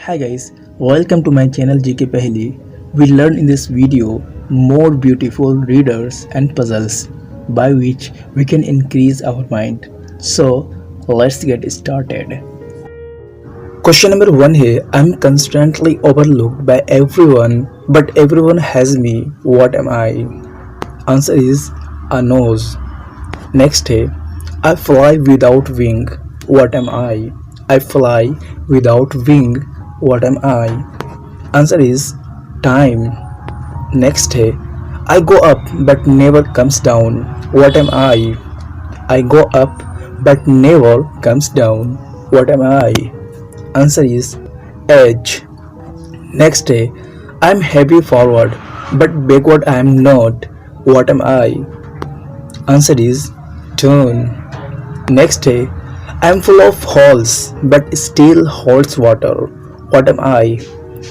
Hi guys, welcome to my channel GK Paheli. We learn in this video more beautiful readers and puzzles by which we can increase our mind. So let's get started. Question number 1 है I'm constantly overlooked by everyone but everyone has me. What am I? Answer is a nose. Next है I fly without wing. What am I? I fly without wing. What am I? Answer is time. Next है I go up but never comes down. What am I? I go up but never comes down. What am I? Answer is edge. Next day, I am heavy forward but backward I am not. What am I? Answer is turn. Next day, I am full of holes but still holds water. What am I?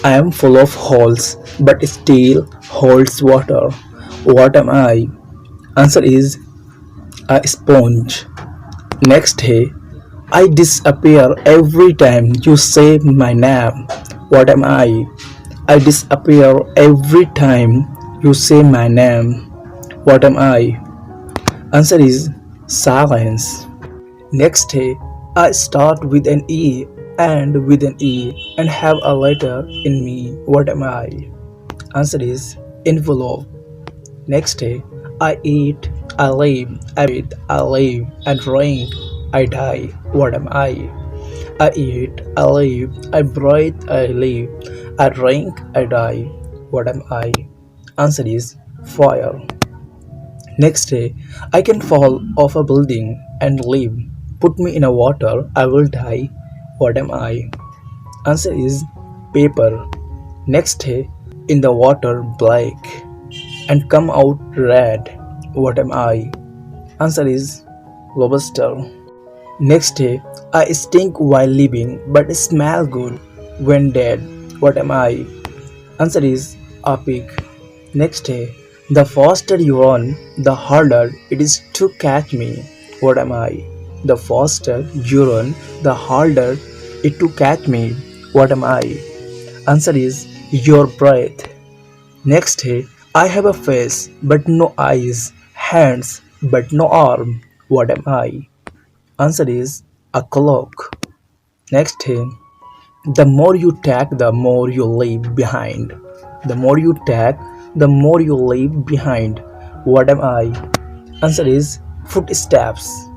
I am full of holes but still holds water. What am I? Answer is a sponge. Next day, I disappear every time you say my name. What am I? I disappear every time you say my name. What am I? Answer is silence. Next day, I start with an E and with an E and have a letter in me. What am I? Answer is envelope. Next day, I eat, I live, I breathe, I live, and drink, I die. What am I? I eat, I live, I breathe, I live, I drink, I die. What am I? Answer is fire. Next day, I can fall off a building and live. Put me in a water, I will die. What am I? Answer is paper. Next day, in the water black and come out red. What am I? Answer is lobster. Next day, I stink while living but smell good when dead. What am I? Answer is a pig. Next day, the faster you run, the harder it is to catch me. What am I? The faster you run, the harder it to catch me. What am I? Answer is your breath. Next day, I have a face but no eyes, hands but no arm. What am I? Answer is a clock. Next day, the more you take, the more you leave behind. The more you take, the more you leave behind. What am I? Answer is footsteps.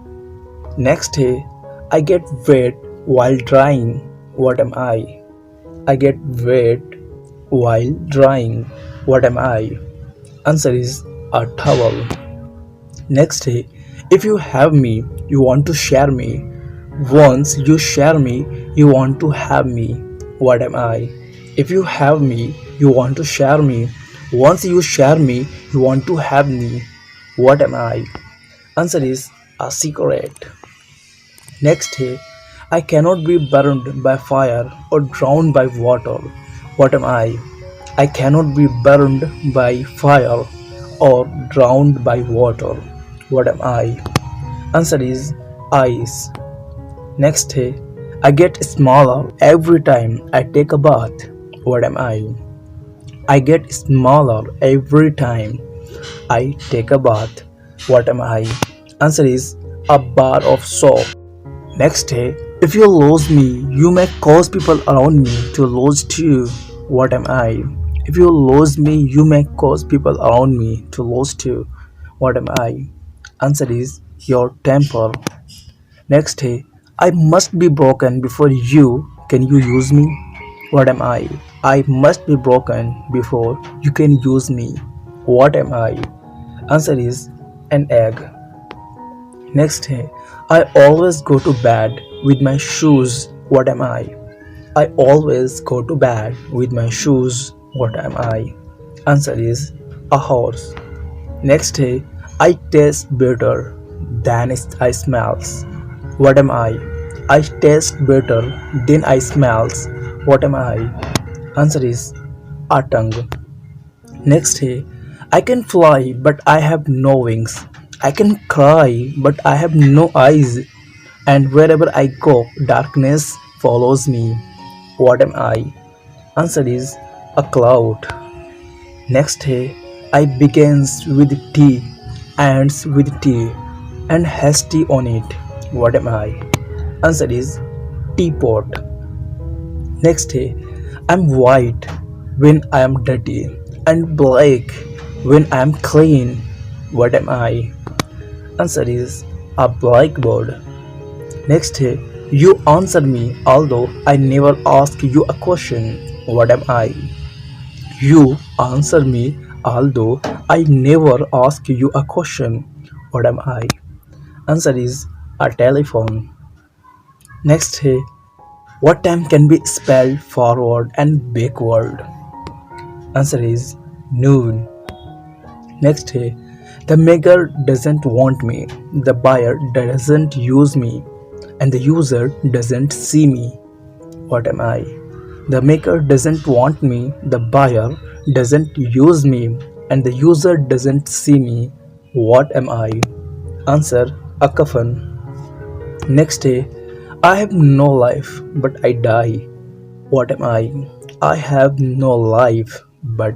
Next day, I get wet while drying. What am I? I get wet while drying. What am I? Answer is a towel. Next day, if you have me, you want to share me. Once you share me, you want to have me. What am I? If you have me, you want to share me. Once you share me, you want to have me. What am I? Answer is a secret. Next day, I cannot be burned by fire or drowned by water. What am I? I cannot be burned by fire or drowned by water. What am I? Answer is ice. Next day, I get smaller every time I take a bath. What am I? I get smaller every time I take a bath. What am I? Answer is a bar of soap. Next day, if you lose me, you may cause people around me to lose too. What am I? If you lose me, you may cause people around me to lose too. What am I? Answer is your temper. Next day, I must be broken before you can you use me. What am I? I must be broken before you can use me. What am I? Answer is an egg. Next day, I always go to bed with my shoes. What am I? I always go to bed with my shoes. What am I? Answer is a horse. Next day, I taste better than I smells. What am I? I taste better than I smells. What am I? Answer is a tongue. Next day, I can fly but I have no wings. I can cry but I have no eyes. And wherever I go, darkness follows me. What am I? Answer is a cloud. Next day, I begins with T, ends with T, and has T on it. What am I? Answer is teapot. Next day, I'm white when I am dirty, and black when I am clean. What am I? Answer is a blackboard. Next day, you answer me although I never ask you a question. What am I? You answer me although I never ask you a question. What am I? Answer is a telephone. Next day, what time can be spelled forward and backward? Answer is noon. Next day, the maker doesn't want me, the buyer doesn't use me, and the user doesn't see me. What am I? The maker doesn't want me, the buyer doesn't use me, and the user doesn't see me. What am I? Answer a coffin. Next day, I have no life, but I die. What am I? I have no life, but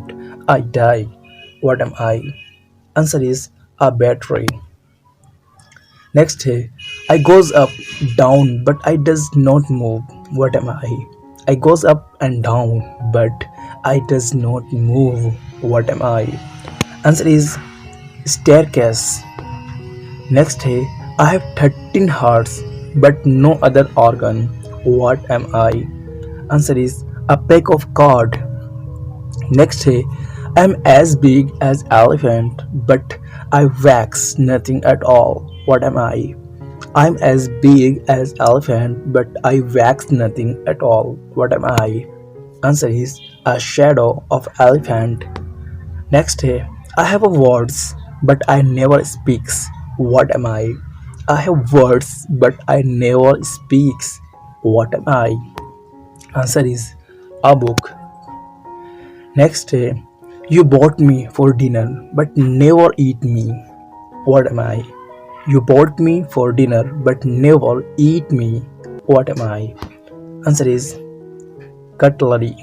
I die. What am I? Answer is a battery. Next day, I goes up, down, but I does not move. What am I? I goes up and down, but I does not move. What am I? Answer is staircase. Next day, I have 13 hearts, but no other organ. What am I? Answer is a pack of card. Next day, I am as big as elephant, but I wax nothing at all. What am I? I'm as big as elephant, but I wax nothing at all. What am I? Answer is a shadow of elephant. Next day, I have a words, but I never speaks. What am I? I have words, but I never speaks. What am I? Answer is a book. Next day, you bought me for dinner, but never eat me. What am I? You bought me for dinner, but never eat me. What am I? Answer is cutlery.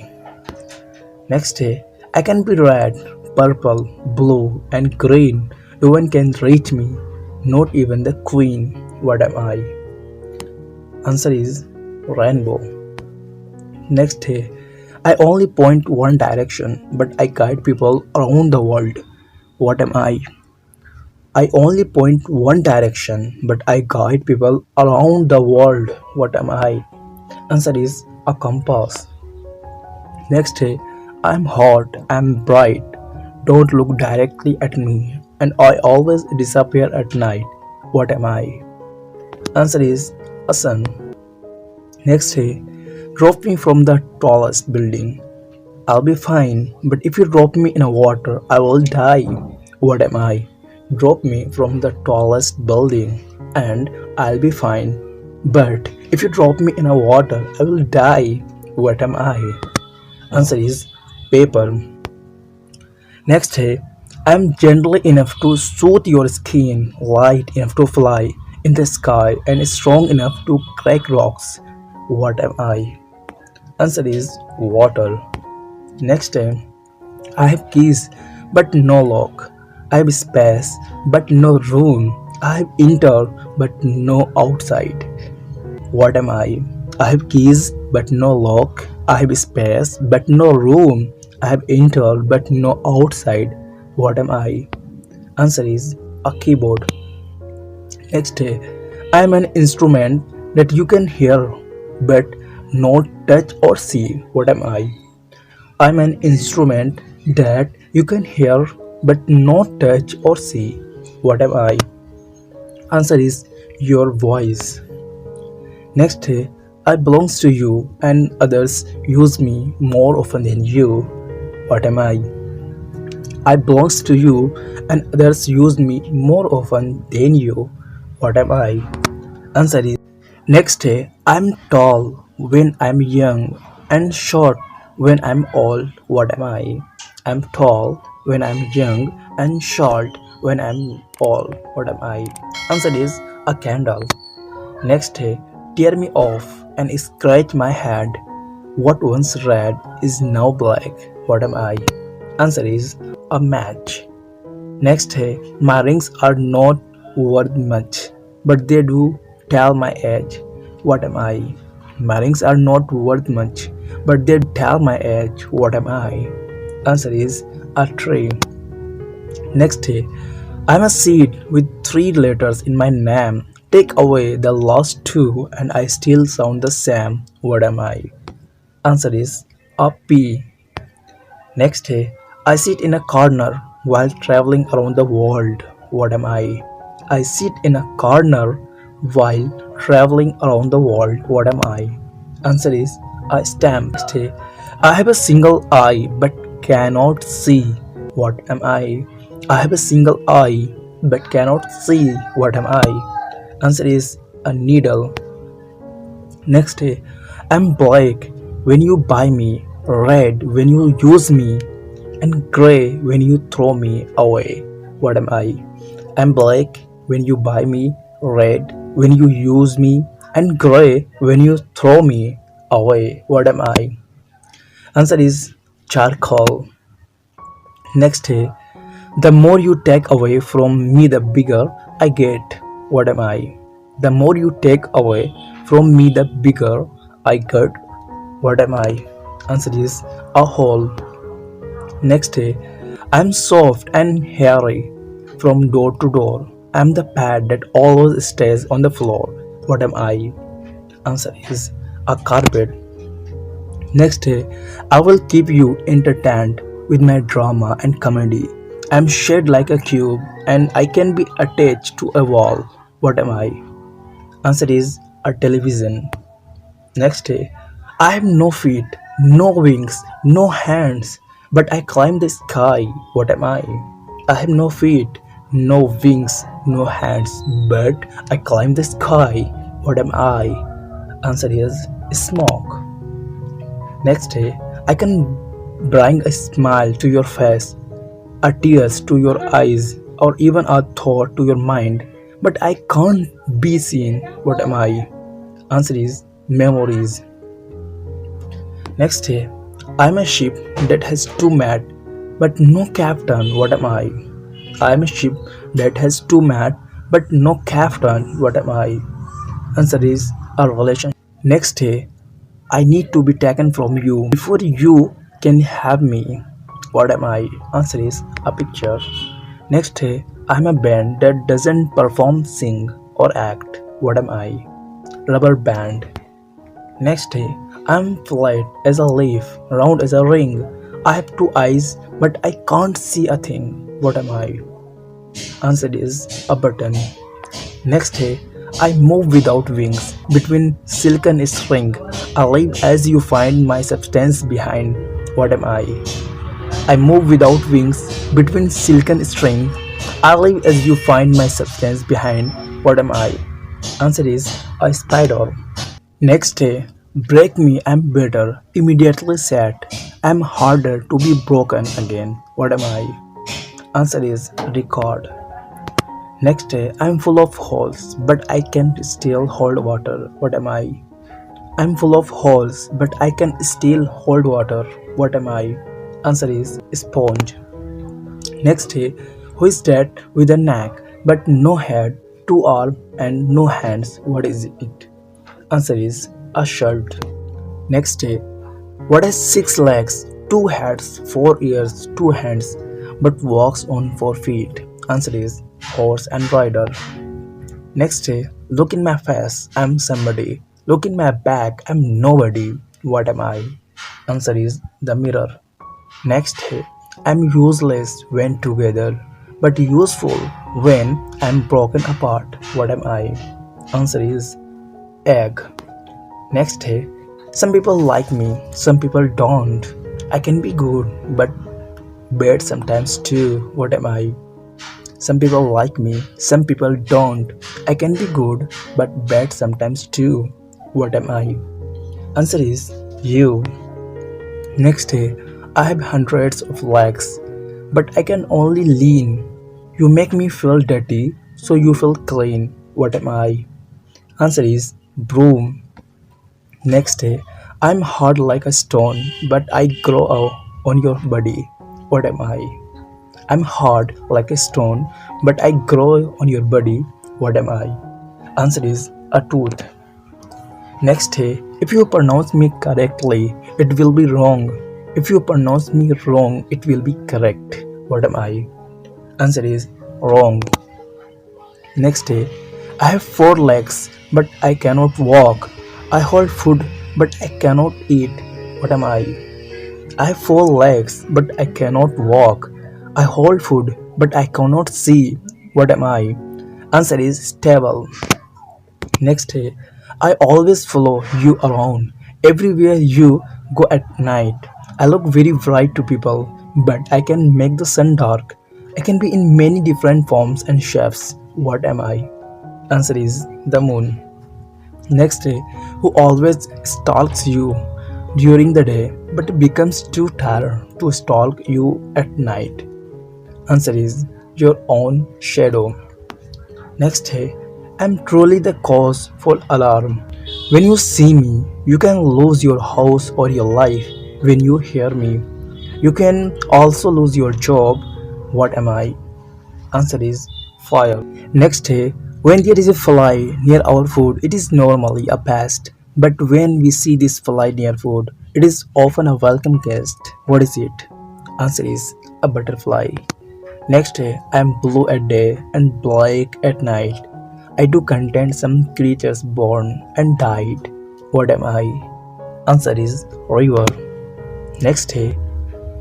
Next day, I can be red, purple, blue, and green. No one can reach me, not even the queen. What am I? Answer is rainbow. Next day, I only point one direction, but I guide people around the world. What am I? I only point one direction, but I guide people around the world. What am I? Answer is a compass. Next day, I'm hot, I'm bright. Don't look directly at me, and I always disappear at night. What am I? Answer is a sun. Next day, drop me from the tallest building. I'll be fine, but if you drop me in a water, I will die. What am I? Drop me from the tallest building and I'll be fine. But if you drop me in a water, I will die. What am I? Answer is paper. Next day, I am gentle enough to soothe your skin, light enough to fly in the sky, and strong enough to crack rocks. What am I? Answer is water. Next day, I have keys but no lock. I have space but no room. I have inter but no outside. What am I? I have keys but no lock. I have space but no room. I have inter but no outside. What am I? Answer is a keyboard. Next day, I am an instrument that you can hear but not touch or see. What am I? I am an instrument that you can hear but not touch or see. What am I? Answer is your voice. Next day, I belongs to you and others use me more often than you. What am I? I belongs to you and others use me more often than you. What am I? Answer is next day, I'm tall when I'm young and short when I'm old. What am I? I'm tall when I'm young and short when I'm old. What am I? Answer is a candle. Next day, tear me off and scratch my head. What once red is now black. What am I? Answer is a match. Next day, my rings are not worth much, but they do tell my age. What am I? My rings are not worth much, but they tell my age. What am I? Answer is a tree. Next day, I'm a seed with three letters in my name. Take away the last two, and I still sound the same. What am I? Answer is a pea. Next day, I sit in a corner while traveling around the world. What am I? I sit in a corner while traveling around the world. What am I? Answer is a stamp. Next day, I have a single eye but cannot see. What am I? I have a single eye but cannot see. What am I? Answer is a needle. Next day, I'm black when you buy me, red when you use me, and grey when you throw me away. What am I? I'm black when you buy me, red when you use me, and grey when you throw me away. What am I? Answer is charcoal. Next day, the more you take away from me, the bigger I get. What am I? The more you take away from me, the bigger I get. What am I? Answer is a hole. Next day, I'm soft and hairy from door to door. I'm the pad that always stays on the floor. What am I? Answer is a carpet. Next day, I will keep you entertained with my drama and comedy. I'm shaped like a cube and I can be attached to a wall. What am I? Answer is a television. Next day, I have no feet, no wings, no hands, but I climb the sky. What am I? I have no feet, no wings, no hands, but I climb the sky. What am I? Answer is smoke. Next day, I can bring a smile to your face, a tears to your eyes, or even a thought to your mind, but I can't be seen. What am I? Answer is memories. Next day, I'm a ship that has two mats but no captain. What am I? I'm a ship that has two mats but no captain. What am I? Answer is a relationship. Next day, I need to be taken from you before you can have me. What am I? Answer is a picture. Next day, I'm a band that doesn't perform, sing, or act. What am I? Rubber band. Next day, I'm flat as a leaf, round as a ring. I have two eyes, but I can't see a thing. What am I? Answer is a button. Next day, I move without wings between silken string. I live as you find my substance behind. What am I? I move without wings between silken string. I live as you find my substance behind. What am I? Answer is a spider. Next day, break me, I'm better. Immediately sad, I'm harder to be broken again. What am I? Answer is record. Next day, I'm full of holes, but I can still hold water. What am I? I'm full of holes, but I can still hold water. What am I? Answer is sponge. Next day, who is that with a neck but no head, two arms and no hands? What is it? Answer is a shirt. Next day, what has six legs, two heads, four ears, two hands, but walks on four feet? Answer is horse and rider. Next day, look in my face, I'm somebody. Look in my back, I'm nobody. What am I? Answer is the mirror. Next day, I'm useless when together, but useful when I'm broken apart. What am I? Answer is egg. Next day, some people like me, some people don't. I can be good, but bad sometimes too. What am I? Some people like me, some people don't. I can be good, but bad sometimes too. What am I? Answer is you. Next day, I have hundreds of legs, but I can only lean. You make me feel dirty, so you feel clean. What am I? Answer is broom. Next day, I'm hard like a stone, but I grow on your body. What am I? I'm hard like a stone, but I grow on your body. What am I? Answer is a tooth. Next day, if you pronounce me correctly, it will be wrong. If you pronounce me wrong, it will be correct. What am I? Answer is wrong. Next day, I have four legs, but I cannot walk. I hold food, but I cannot eat. What am I? I have four legs, but I cannot walk. I hold food, but I cannot see. What am I? Answer is stable. Next day, I always follow you around. Everywhere you go at night. I look very bright to people, but I can make the sun dark. I can be in many different forms and shapes. What am I? Answer is the moon. Next day, who always stalks you during the day but becomes too tired to stalk you at night. Answer is your own shadow. Next day, I'm truly the cause for alarm. When you see me, you can lose your house or your life. When you hear me, you can also lose your job. What am I? Answer is fire. Next day, when there is a fly near our food, it is normally a pest. But when we see this fly near food, it is often a welcome guest. What is it? Answer is a butterfly. Next day, I am blue at day and black at night. I do contain some creatures born and died. What am I? Answer is river. Next day,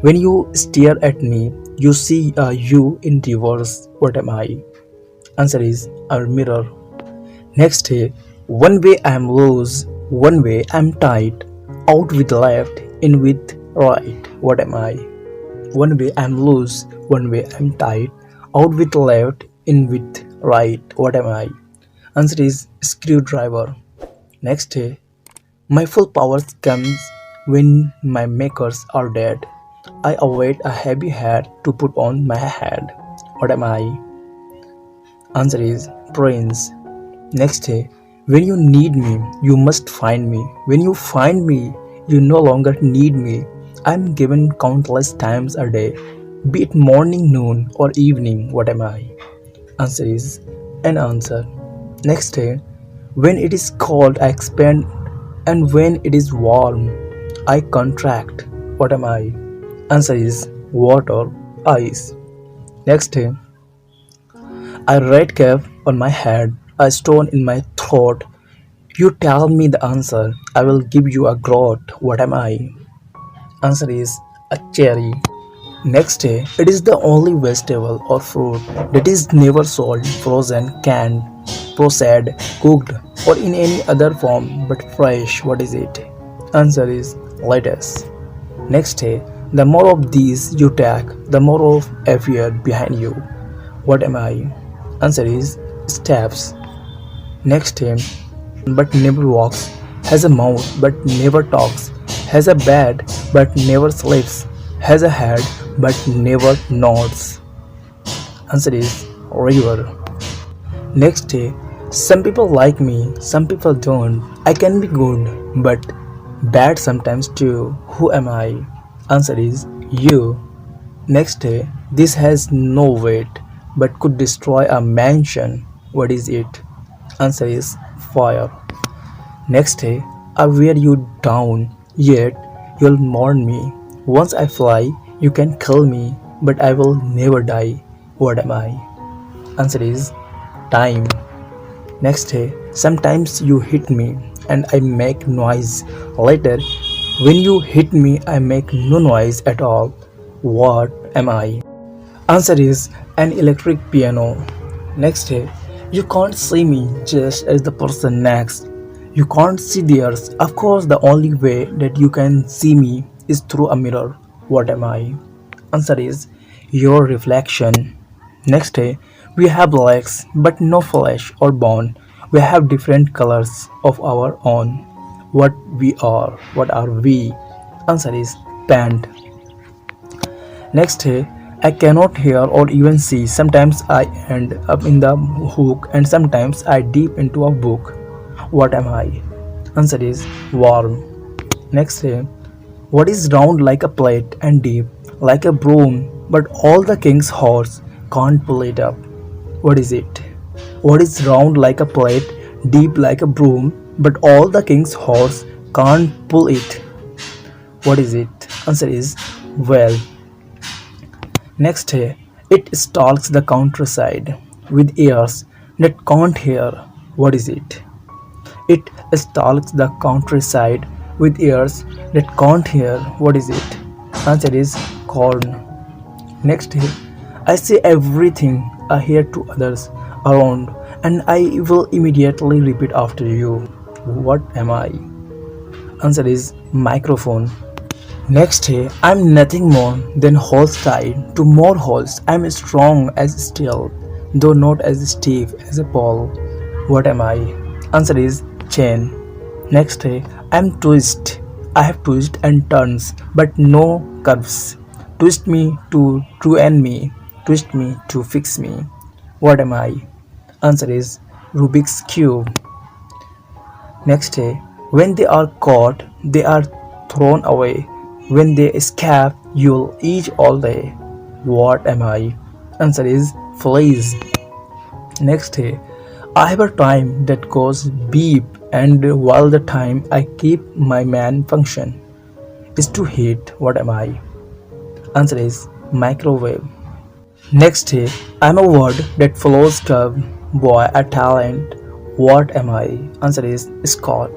when you stare at me, you see you in reverse. What am I? Answer is a mirror. Next day, one way I am loose, one way I am tight, out with left, in with right. What am I? One way I am loose, one way I am tight, out with left, in with right. What am I? Answer is screwdriver. Next day, my full powers comes when my makers are dead. I await a heavy hat to put on my head. What am I? Answer is prince. Next day, when you need me, you must find me. When you find me, you no longer need me. I am given countless times a day, be it morning, noon, or evening. What am I? Answer is an answer. Next day, when it is cold, I expand, and when it is warm, I contract. What am I? Answer is water, ice. Next day, a red cap on my head, a stone in my throat. You tell me the answer, I will give you a groat. What am I? Answer is a cherry. Next day, it is the only vegetable or fruit that is never sold, frozen, canned, processed, cooked, or in any other form but fresh. What is it? Answer is lettuce. Next day, the more of these you take, the more of appear behind you. What am I? Answer is steps. Next day, but never walks, has a mouth but never talks, has a bed but never sleeps, has a head but never nods. Answer is river. Next day, some people like me, some people don't. I can be good, but bad sometimes too. Who am I? Answer is you. Next day, this has no weight, but could destroy a mansion. What is it? Answer is fire. Next day, I wear you down, yet you'll mourn me. Once I fly, you can kill me, but I will never die. What am I? Answer is time. Next day, sometimes you hit me and I make noise. Later, when you hit me, I make no noise at all. What am I? Answer is an electric piano. Next day, you can't see me just as the person next. You can't see theirs. Of course, the only way that you can see me is through a mirror. What am I? Answer is your reflection. Next day, we have legs but no flesh or bone. We have different colors of our own. What we are? What are we? Answer is pant. Next day, I cannot hear or even see. Sometimes I end up in the hook and sometimes I deep into a book. What am I? Answer is warm. Next day, what is round like a plate and deep like a broom, but all the king's horse can't pull it up? What is it? What is round like a plate, deep like a broom, but all the king's horse can't pull it? What is it? Answer is well. Next day, it stalks the countryside with ears that can't hear. What is it? It stalks the countryside with ears that can't hear. What is it? Answer is corn. Next day, I say everything I hear to others around, and I will immediately repeat after you. What am I? Answer is microphone. Next day, I'm nothing more than holes tied to more holes. I'm strong as steel, though not as stiff as a pole. What am I? Answer is chain. Next day, I'm twist. I have twists and turns, but no curves. Twist me to ruin me. Twist me to fix me. What am I? Answer is Rubik's Cube. Next day, when they are caught, they are thrown away. When they escape, you'll eat all day. What am I? Answer is fleas. Next day, I have a time that goes beep, and while the time I keep my man function is to heat. What am I? Answer is microwave. Next day, I'm a word that follows curve, boy, a talent. What am I? Answer is Scott.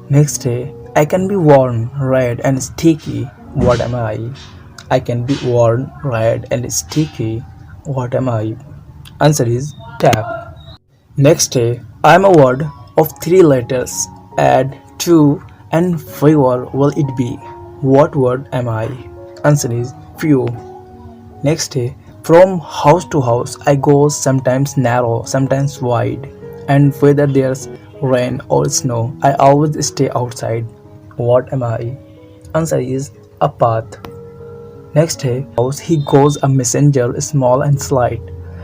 Next day, I can be worn, red and sticky. What am I? I can be worn, red and sticky. What am I? Answer is tap. Next day, I am a word of three letters. Add two and fewer will it be? What word am I? Answer is few. Next day, from house to house I go, sometimes narrow, sometimes wide, and whether there's rain or snow, I always stay outside. What am I? Answer is a path. Next day, house he goes a messenger, small and slight,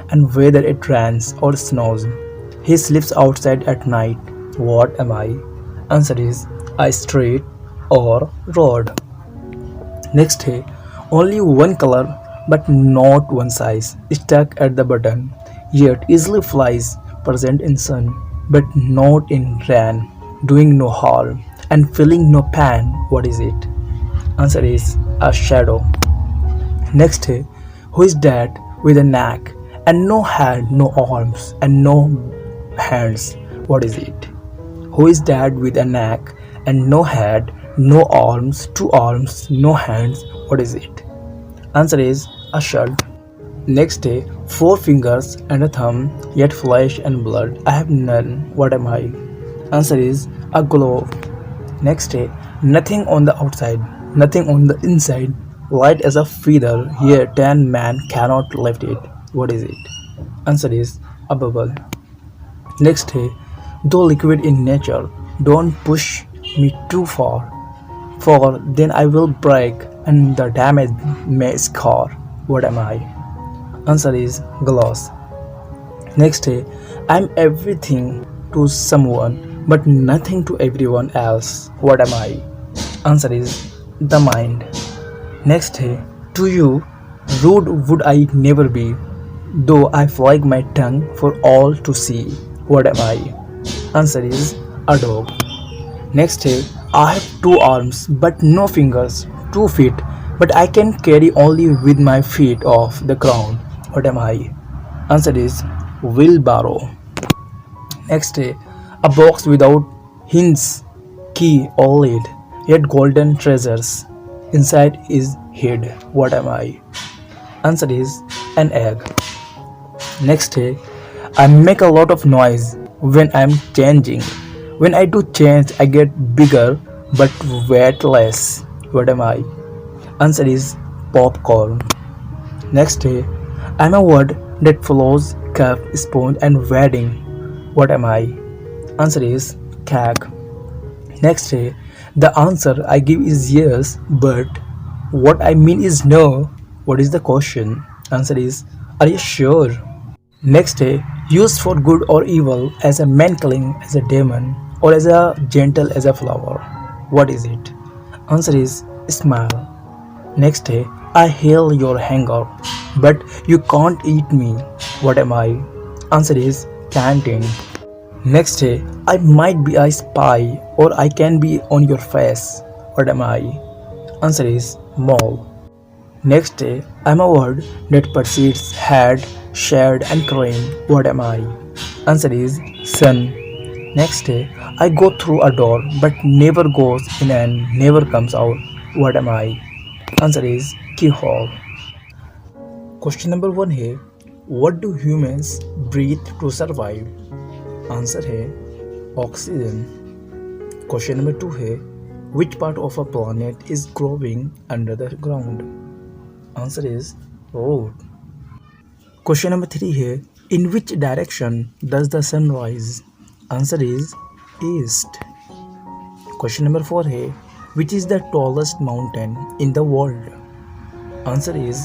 and whether it rains or snows, he sleeps outside at night. What am I? Answer is a street or road. Next day, only one color but not one size, stuck at the button, yet easily flies, present in sun, but not in rain, doing no harm and feeling no pain. What is it? Answer is a shadow. Next day, who is that with a neck and no head, no arms and no hands? What is it? Who is that with a neck and no head, no arms, two arms, no hands? What is it? Answer is a shirt. Next day, four fingers and a thumb, yet flesh and blood. I have none. What am I? Answer is a glove. Next day, nothing on the outside, nothing on the inside, light as a feather, yet 10 man cannot lift it. What is it? Answer is a bubble. Next day, though liquid in nature, don't push me too far, for then I will break and the damage may scar. What am I? Answer is glass. Next day, I'm everything to someone but nothing to everyone else. What am I? Answer is the mind. Next day, to you, rude would I never be, though I flag my tongue for all to see. What am I? Answer is a dog. Next day, I have two arms but no fingers, 2 feet, but I can carry only with my feet off the ground. What am I? Answer is wheelbarrow. Next day, a box without hinge, key or lid, yet golden treasures inside is hid. What am I? Answer is an egg. Next day, I make a lot of noise when I'm changing. When I do change, I get bigger but weight less. What am I? Answer is popcorn. Next day, I'm a word that follows cup, spoon and wedding. What am I? Answer is cake. Next day, the answer I give is yes, but what I mean is no. What is the question? Answer is, are you sure? Next day, used for good or evil, as a man killing, as a demon, or as a gentle as a flower. What is it? Answer is smile. Next day, I heal your hunger, but you can't eat me. What am I? Answer is canteen. Next day, I might be a spy or I can be on your face. What am I? Answer is mole. Next day, I'm a word that precedes had, shared, and cream. What am I? Answer is sun. Next day, I go through a door but never goes in and never comes out. What am I? Answer is keyhole. Question number 1 है What do humans breathe to survive? Answer है oxygen. Question number 2 है Which part of a planet is growing under the ground? Answer is root. Question number 3 है In which direction does the sun rise? Answer is east. Question number 4 है Which is the tallest mountain in the world? Answer is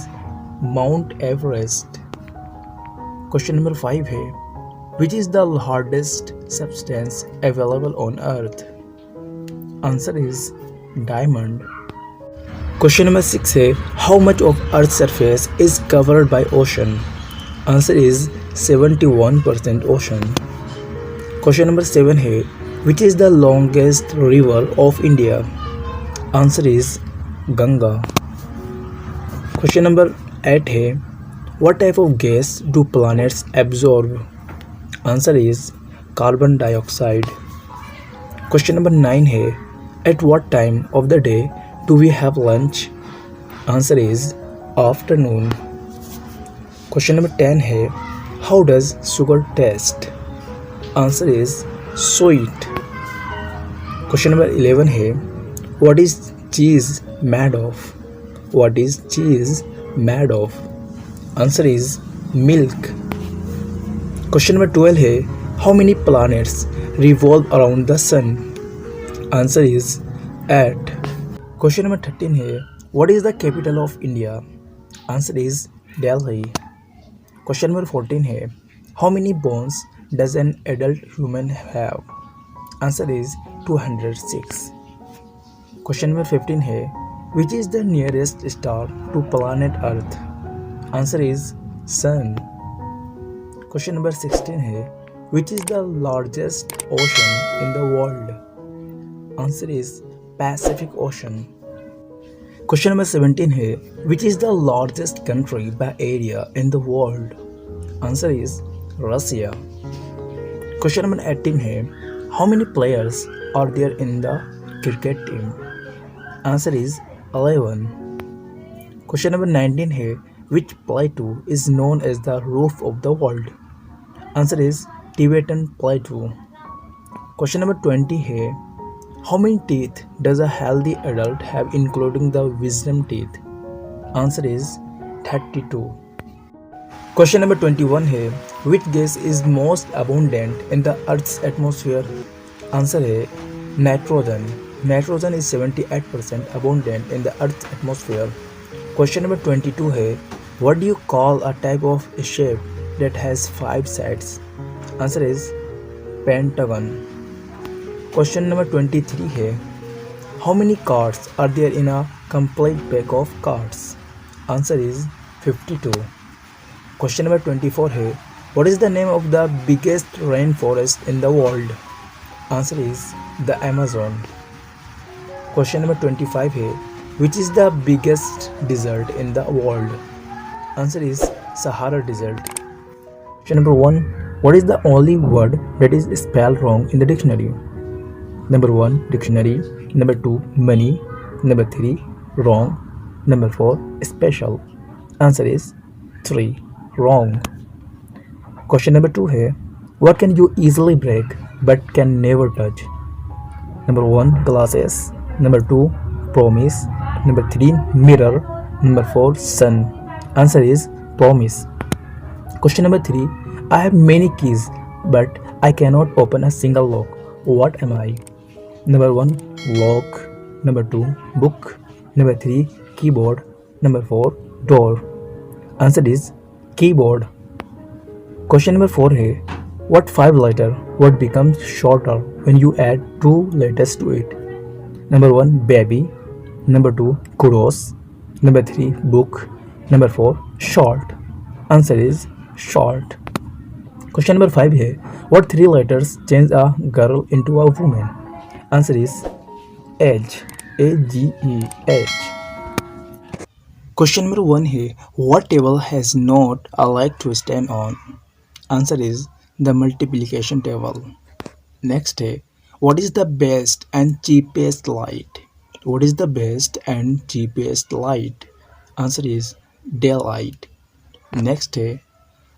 Mount Everest. Question number 5 है Which is the hardest substance available on earth? Answer is diamond. Question number 6 है How much of earth's surface is covered by ocean? Answer is 71% ocean. Question number 7 है Which is the longest river of India? Answer is Ganga. Question number 8 है What type of gas do planets absorb? Answer is carbon dioxide. Question number 9 है At what time of the day do we have lunch? Answer is afternoon. Question number 10 है How does sugar taste? Answer is sweet. Question number 11 है What is cheese made of? What is cheese made of? Answer is milk. Question number 12 है How many planets revolve around the sun? Answer is 8. Question number 13 है What is the capital of India? Answer is Delhi. Question number 14 है How many bones does an adult human have? Answer is 206. Question number 15 है Which is the nearest star to planet Earth? Answer is Sun. Question number 16 है Which is the largest ocean in the world? Answer is Pacific Ocean. Question number 17 है Which is the largest country by area in the world? Answer is Russia. Question number 18 है How many players are there in the cricket team? Answer is 11. Question number 19 है Which plateau is known as the roof of the world? Answer is Tibetan Plateau. Question number 20 है How many teeth does a healthy adult have including the wisdom teeth? Answer is 32. Question number 21 है Which gas is most abundant in the Earth's atmosphere? Answer है nitrogen. Nitrogen is 78% abundant in the Earth's atmosphere. Question number 22 है What do you call a type of shape that has 5 sides? Answer is pentagon. Question number 23 है How many cards are there in a complete pack of cards? Answer is 52. Question number 24 है What is the name of the biggest rainforest in the world? Answer is the Amazon. Question number 25 है Which is the biggest desert in the world? Answer is Sahara Desert. Question number 1 What is the only word that is spelled wrong in the dictionary? Number 1 dictionary. Number 2 money. Number 3 wrong. Number 4 special. Answer is 3 wrong. Question number 2 है What can you easily break but can never touch? Number 1 glasses. Number 2 promise. Number 3 mirror. Number 4 sun. Answer is promise. Question number 3 I have many keys but I cannot open a single lock. What am I? Number 1 lock. Number 2 book. Number 3 keyboard. Number 4 door. Answer is keyboard. Question number 4 है What 5 letter word becomes shorter when you add 2 letters to it? Number 1 baby. Number 2, kudos. Number 3, book. Number 4, short. Answer is short. Question number 5 here. What three letters change a girl into a woman? Answer is age. Age. Question number 1 here. What table has not a leg to stand on? Answer is the multiplication table. Next day, what is the best and cheapest light? What is the best and cheapest light? Answer is daylight. Next day,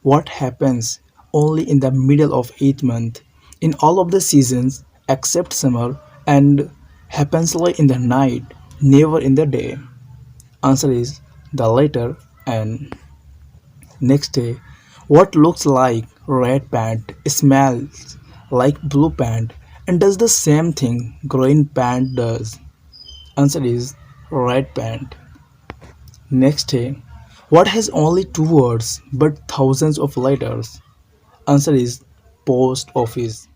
what happens only in the middle of each month in all of the seasons except summer and happens late in the night, never in the day? Answer is the letter N. Next day, what looks like red pant smells like blue pant and does the same thing green pant does? Answer is red pant. Next day, what has only two words but thousands of letters? Answer is post office.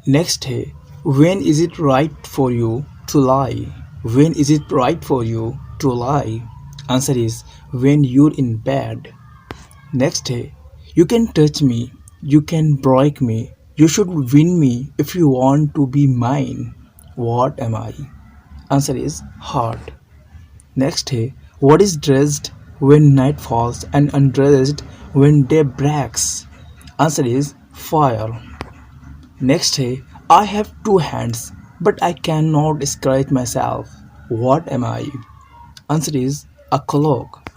Next day, when is it right for you to lie? When is it right for you to lie? Answer is when you're in bed. Next day, you can touch me, you can break me, you should win me if you want to be mine. What am I? Answer is heart. Next day, what is dressed when night falls and undressed when day breaks? Answer is fire. Next day, I have two hands, but I cannot scratch myself. What am I? Answer is a clock.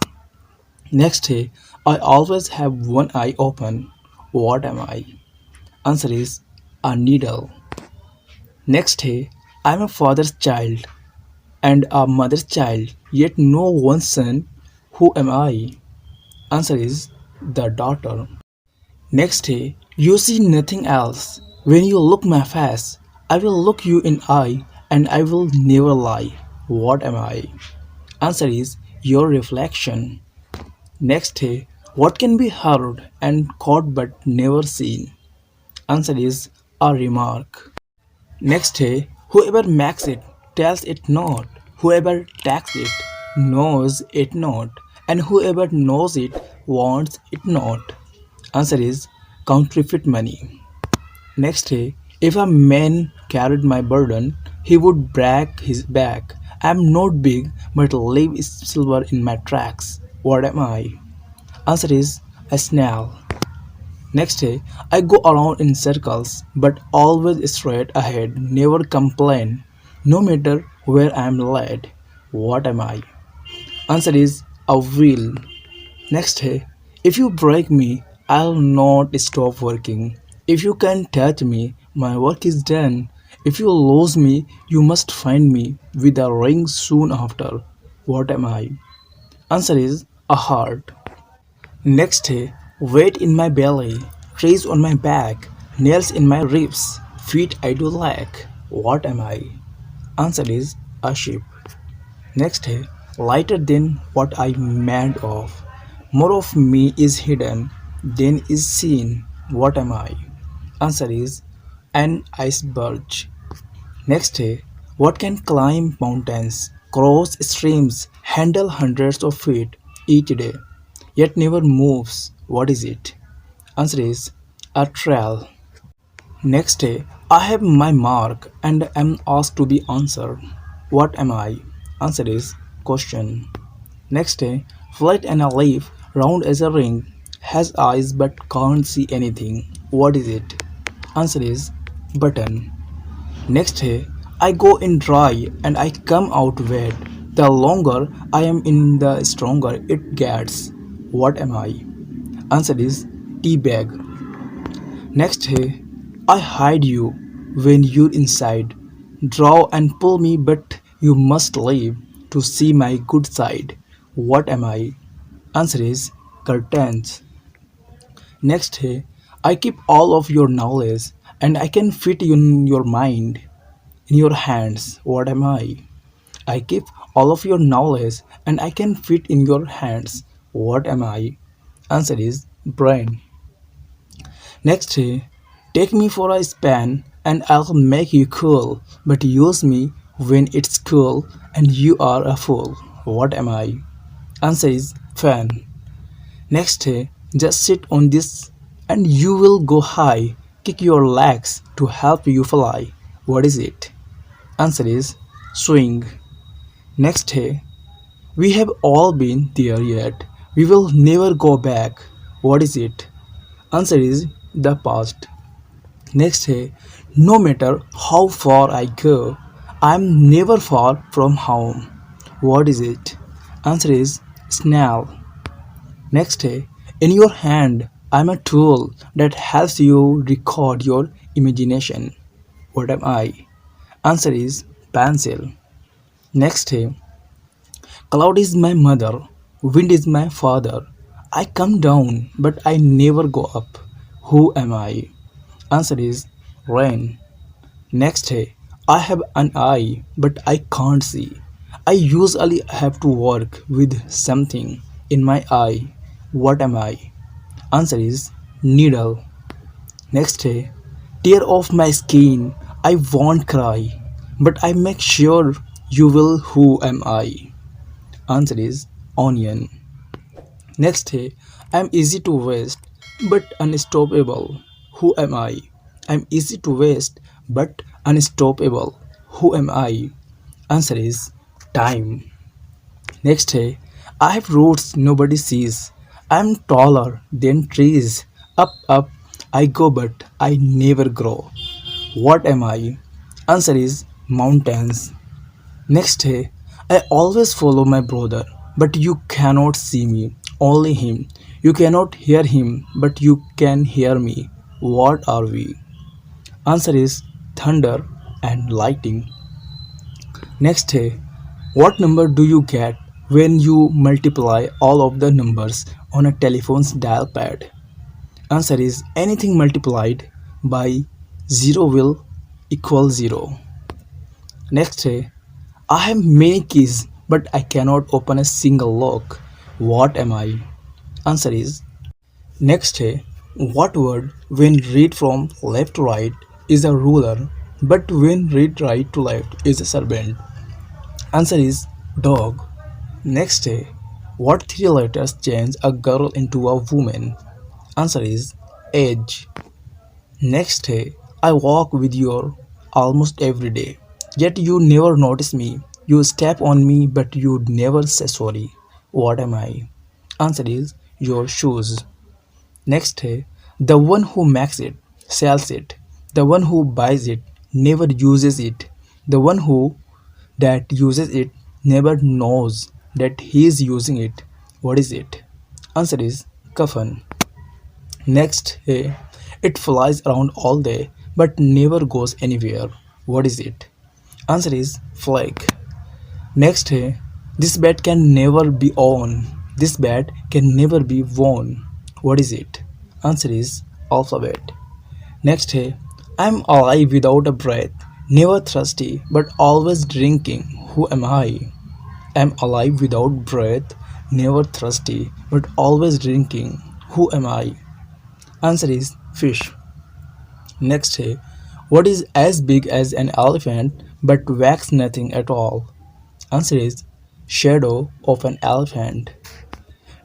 Next day, I always have one eye open. What am I? Answer is a needle. Next day, I am a father's child and a mother's child, yet no one son. Who am I? Answer is the daughter. Next day, you see nothing else. When you look my face, I will look you in eye and I will never lie. What am I? Answer is your reflection. Next day, what can be heard and caught but never seen? Answer is a remark. Next day, whoever makes it tells it not, whoever takes it knows it not, and whoever knows it wants it not. Answer is counterfeit money. Next day, if a man carried my burden, he would break his back. I am not big, but leave silver in my tracks. What am I? Answer is a snail. Next day, I go around in circles, but always straight ahead, never complain, no matter where I am led. What am I? Answer is a wheel. Next day, if you break me, I'll not stop working. If you can touch me, my work is done. If you lose me, you must find me with a ring soon after. What am I? Answer is a heart. Next day, weight in my belly, trees on my back, nails in my ribs, feet I do lack. What am I? Answer is a sheep. Next day, lighter than what I'm made of. More of me is hidden than is seen. What am I? Answer is an iceberg. Next day, what can climb mountains, cross streams, handle hundreds of feet each day, yet never moves? What is it? Answer is a trail. Next day, I have my mark and am asked to be answered. What am I? Answer is question. Next day, flat and a leaf, round as a ring, has eyes but can't see anything. What is it? Answer is button. Next day, I go in dry and I come out wet. The longer I am in, the stronger it gets. What am I? Answer is tea bag. Next day, I hide you when you're inside. Draw and pull me, but you must leave to see my good side. What am I? Answer is curtains. Next day, I keep all of your knowledge and I can fit in your mind, in your hands. What am I? I keep all of your knowledge and I can fit in your hands. What am I? Answer is brain. Next day, take me for a span and I'll make you cool, but use me when it's cool and you are a fool. What am I? Answer is fan. Next day, just sit on this and you will go high. Kick your legs to help you fly. What is it? Answer is swing. Next day, we have all been there yet. We will never go back. What is it? Answer is the past. Next day, no matter how far I go, I am never far from home. What is it? Answer is snail. Next day, in your hand, I am a tool that helps you record your imagination. What am I? Answer is pencil. Next day, cloud is my mother, wind is my father. I come down, but I never go up. Who am I? Answer is rain. Next day, I have an eye, but I can't see. I usually have to work with something in my eye. What am I? Answer is needle. Next day, tear off my skin. I won't cry, but I make sure you will. Who am I? Answer is onion. Next day, I am easy to waste, but unstoppable. Who am I? I am easy to waste, but unstoppable. Who am I? Answer is time. Next day, I have roots nobody sees. I am taller than trees. Up, up, I go, but I never grow. What am I? Answer is mountains. Next day, I always follow my brother, but you cannot see me, only him. You cannot hear him, but you can hear me. What are we? Answer is thunder and lightning. Next day, what number do you get when you multiply all of the numbers on a telephone's dial pad? Answer is anything multiplied by 0 will equal 0. Next day, I have many keys but I cannot open a single lock. What am I? Answer is next day. What word when read from left to right is a ruler but when read right to left is a serpent? Answer is dog. Next day, what three letters change a girl into a woman? Answer is age. Next day, I walk with you almost every day. Yet you never notice me. You step on me, but you never say sorry. What am I? Answer is your shoes. Next day, the one who makes it sells it. The one who buys it never uses it. The one who that uses it never knows that he is using it. What is it? Answer is coffin. Next day, it flies around all day but never goes anywhere. What is it? Answer is flake. Next day, this bat can never be on. This bat can never be worn. What is it? Answer is alphabet. Next day, I'm alive without a breath, never thirsty but always drinking. Who am I? I'm alive without breath, never thirsty but always drinking. Who am I? Answer is fish. Next day, what is as big as an elephant but weighs nothing at all? Answer is shadow of an elephant.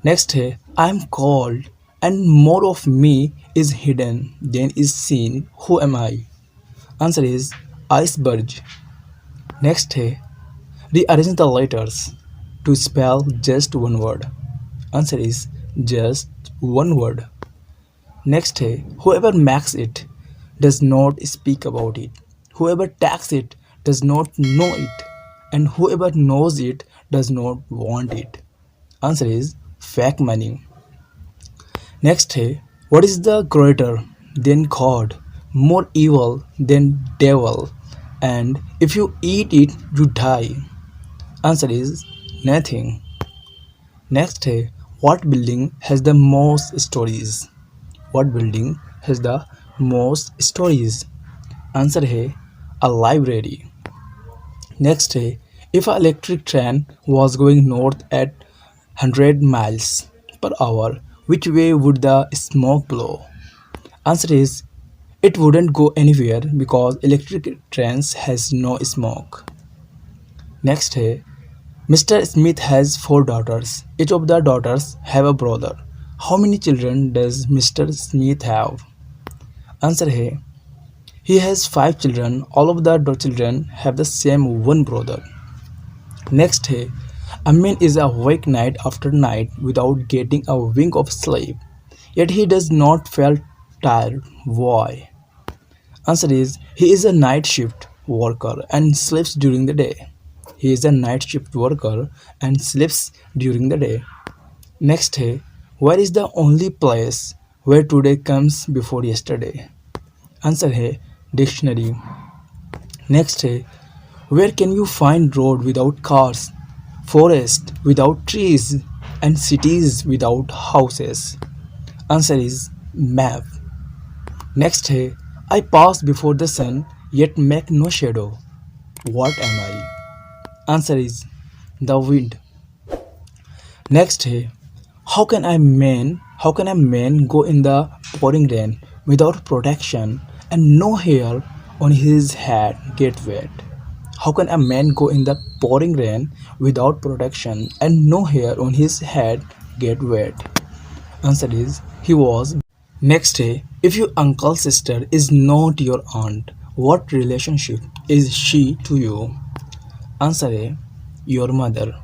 Next day, I am cold and more of me is hidden than is seen. Who am I? Answer is iceberg. Next day, rearrange the letters to spell just one word. Answer is just one word. Next day, whoever makes it does not speak about it. Whoever takes it does not know it. And whoever knows it does not want it. Answer is fake money. Next day, what is the greater than God, more evil than devil, and if you eat it, you die? Answer is nothing. Next day, what building has the most stories? What building has the most stories? Answer है a library. Next day, if an electric train was going north at 100 miles per hour, which way would the smoke blow? Answer is it wouldn't go anywhere because electric trains has no smoke. Next है Mr. Smith has four daughters. Each of the daughters have a brother. How many children does Mr. Smith have? Answer है he has five children. All of the children have the same one brother. Next है a man is awake night after night without getting a wink of sleep. Yet he does not feel tired. Why? Answer is he is a night shift worker and sleeps during the day. He is a night shift worker and sleeps during the day. Next है where is the only place where today comes before yesterday? Answer है dictionary. Next है where can you find road without cars, forest without trees and cities without houses? Answer is map. Next है I pass before the sun yet make no shadow. What am I? Answer is the wind. Next है how can a man go in the pouring rain without protection and no hair on his head get wet? How can a man go in the pouring rain without protection and no hair on his head get wet? Answer is he was. Next day, if your uncle's sister is not your aunt, what relationship is she to you? Answer A. Your mother.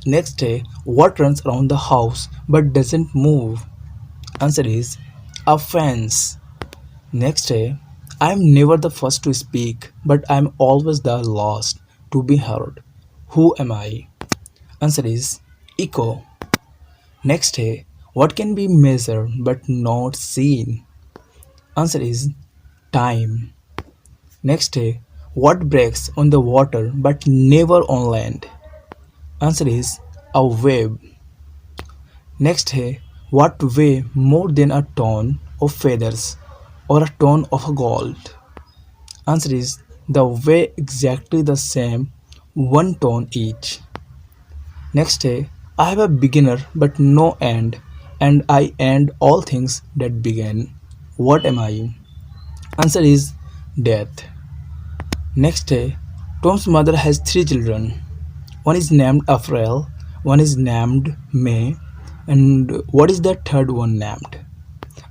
Next day, what runs around the house but doesn't move? Answer is a fence. Next day, I am never the first to speak, but I am always the last to be heard. Who am I? Answer is echo. Next day, what can be measured but not seen? Answer is time. Next day, what breaks on the water but never on land? Answer is a wave. Next day, what weigh more than a ton of feathers or a ton of gold? Answer is the weigh exactly the same, 1 ton each. Next day, I have a beginner but no end, and I end all things that begin. What am I? Answer is death. Next day, Tom's mother has three children. One is named April, one is named May, and what is the third one named?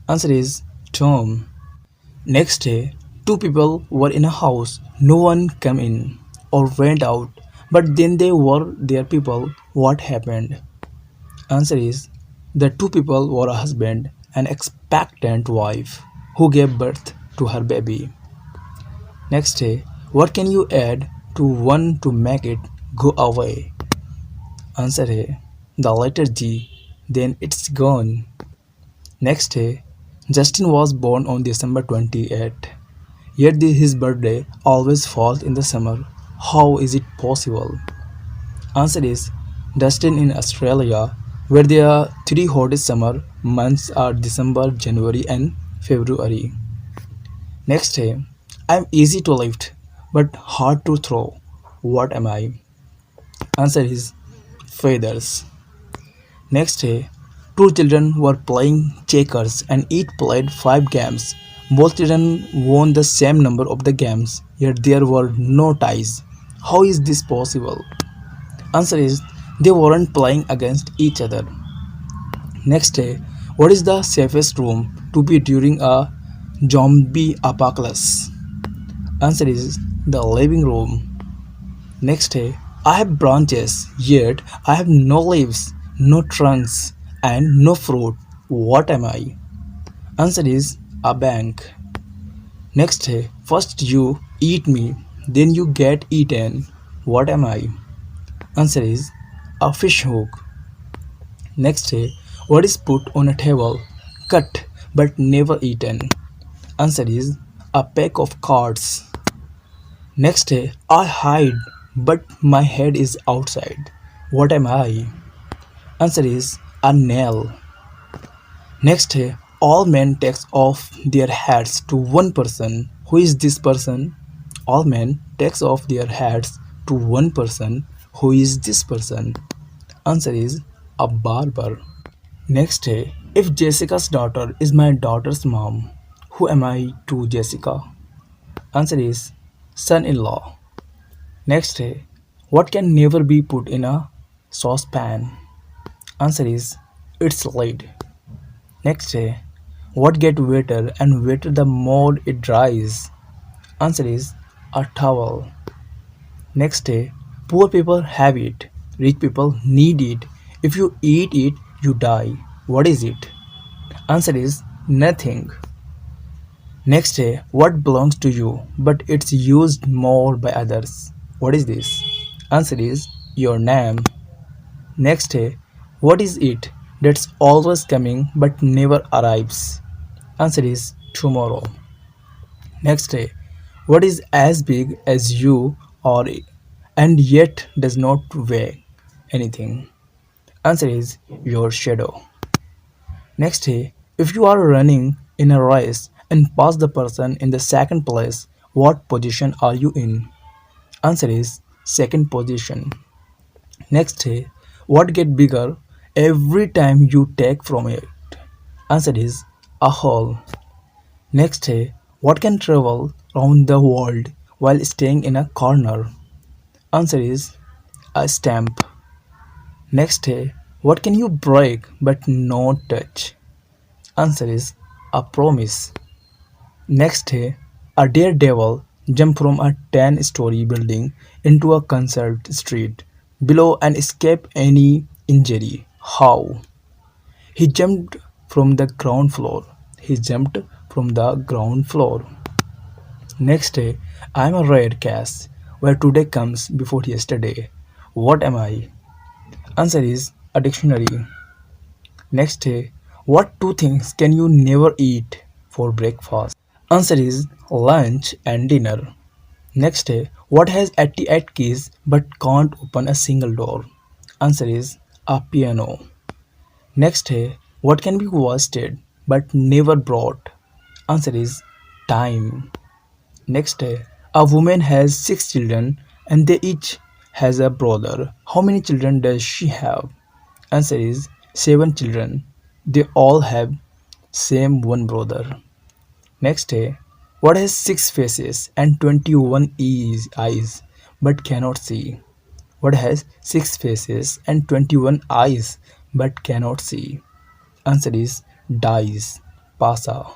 Answer is Tom. Next day, two people were in a house. No one came in or went out, but then they were their people. What happened? Answer is the two people were a husband and expectant wife who gave birth to her baby. Next day, what can you add to one to make it go away? Answer A. The letter G, then it's gone. Next day, Justin was born on December 28th. Yet his birthday always falls in the summer. How is it possible? Answer is Justin in Australia, where the three hottest summer months are December, January, and February. Next day, I'm easy to lift but hard to throw. What am I? Answer is feathers. Next day, two children were playing checkers and each played 5 games. Both children won the same number of the games, yet there were no ties. How is this possible? Answer is they weren't playing against each other. Next day, what is the safest room to be during a zombie apocalypse? Answer is the living room. Next day, I have branches, yet I have no leaves, no trunks, and no fruit. What am I? Answer is a bank. Next day, first you eat me, then you get eaten. What am I? Answer is a fish hook. Next day, what is put on a table, cut but never eaten? Answer is a pack of cards. Next day, I hide but my head is outside. What am I? Answer is a nail. Next day, all men takes off their hats to one person. Who is this person? All men takes off their hats to one person. Who is this person? Answer is a barber. Next day, if Jessica's daughter is my daughter's mom, who am I to Jessica? Answer is son-in-law. Next day, What can never be put in a saucepan? Answer is its lid. Next day, what get wetter and wetter the more it dries? Answer is a towel. Next day, poor people have it, rich people need it. If you eat it, you die. What is it? Answer is nothing. Next day, what belongs to you but it's used more by others? What is this? Answer is your name. Next day, what is it that's always coming but never arrives? Answer is tomorrow. Next day, what is as big as you or and yet does not weigh anything? Answer is your shadow. Next day, if you are running in a race and pass the person in the second place, what position are you in? Answer is second position. Next day, what get bigger every time you take from it? Answer is a hole. Next day, what can travel around the world while staying in a corner? Answer is a stamp. Next day, what can you break but not touch? Answer is a promise. Next day, a daredevil jumped from a 10-story building into a concert street below and escaped any injury. How? He jumped from the ground floor. He jumped from the ground floor. Next day, I am a rare case where today comes before yesterday. What am I? Answer is a dictionary. Next day, what two things can you never eat for breakfast? Answer is lunch and dinner. Next day, what has 88 keys but can't open a single door? Answer is a piano. Next day, what can be wasted but never brought? Answer is time. Next day, a woman has six children and they each has a brother. How many children does she have? Answer is seven children. They all have same one brother. Next day, what has six faces and 21 eyes but cannot see? What has six faces and 21 eyes but cannot see? Answer is dies. Pasa.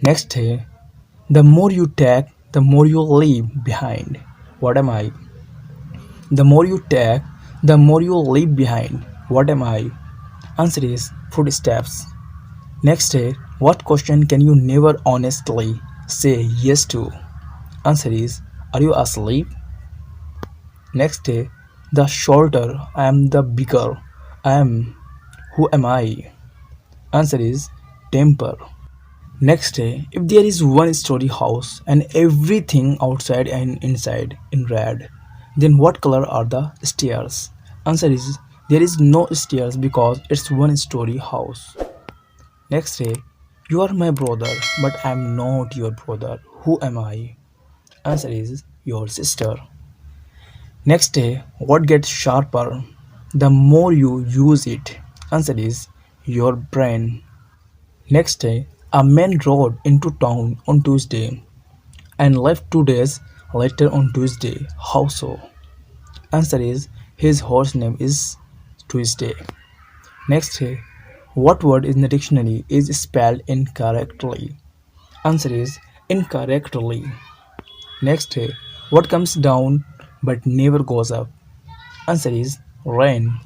Next day, the more you take, the more you leave behind. What am I? The more you take, the more you leave behind. What am I? Answer is footsteps. Next day, what question can you never honestly say yes to? Answer is are you asleep? Next day, the shorter I am, the bigger I am. Who am I? Answer is temper. Next day, if there is one story house and everything outside and inside in red, then what color are the stairs? Answer is there is no stairs because it's one story house. Next day, you are my brother, but I am not your brother. Who am I? Answer is your sister. Next day, what gets sharper the more you use it? Answer is your brain. Next day, a man rode into town on Tuesday and left 2 days later on Tuesday. How so? Answer is his horse name is Tuesday. Next day, what word in the dictionary is spelled incorrectly? Answer is incorrectly. Next day, what comes down but never goes up? Answer is rain.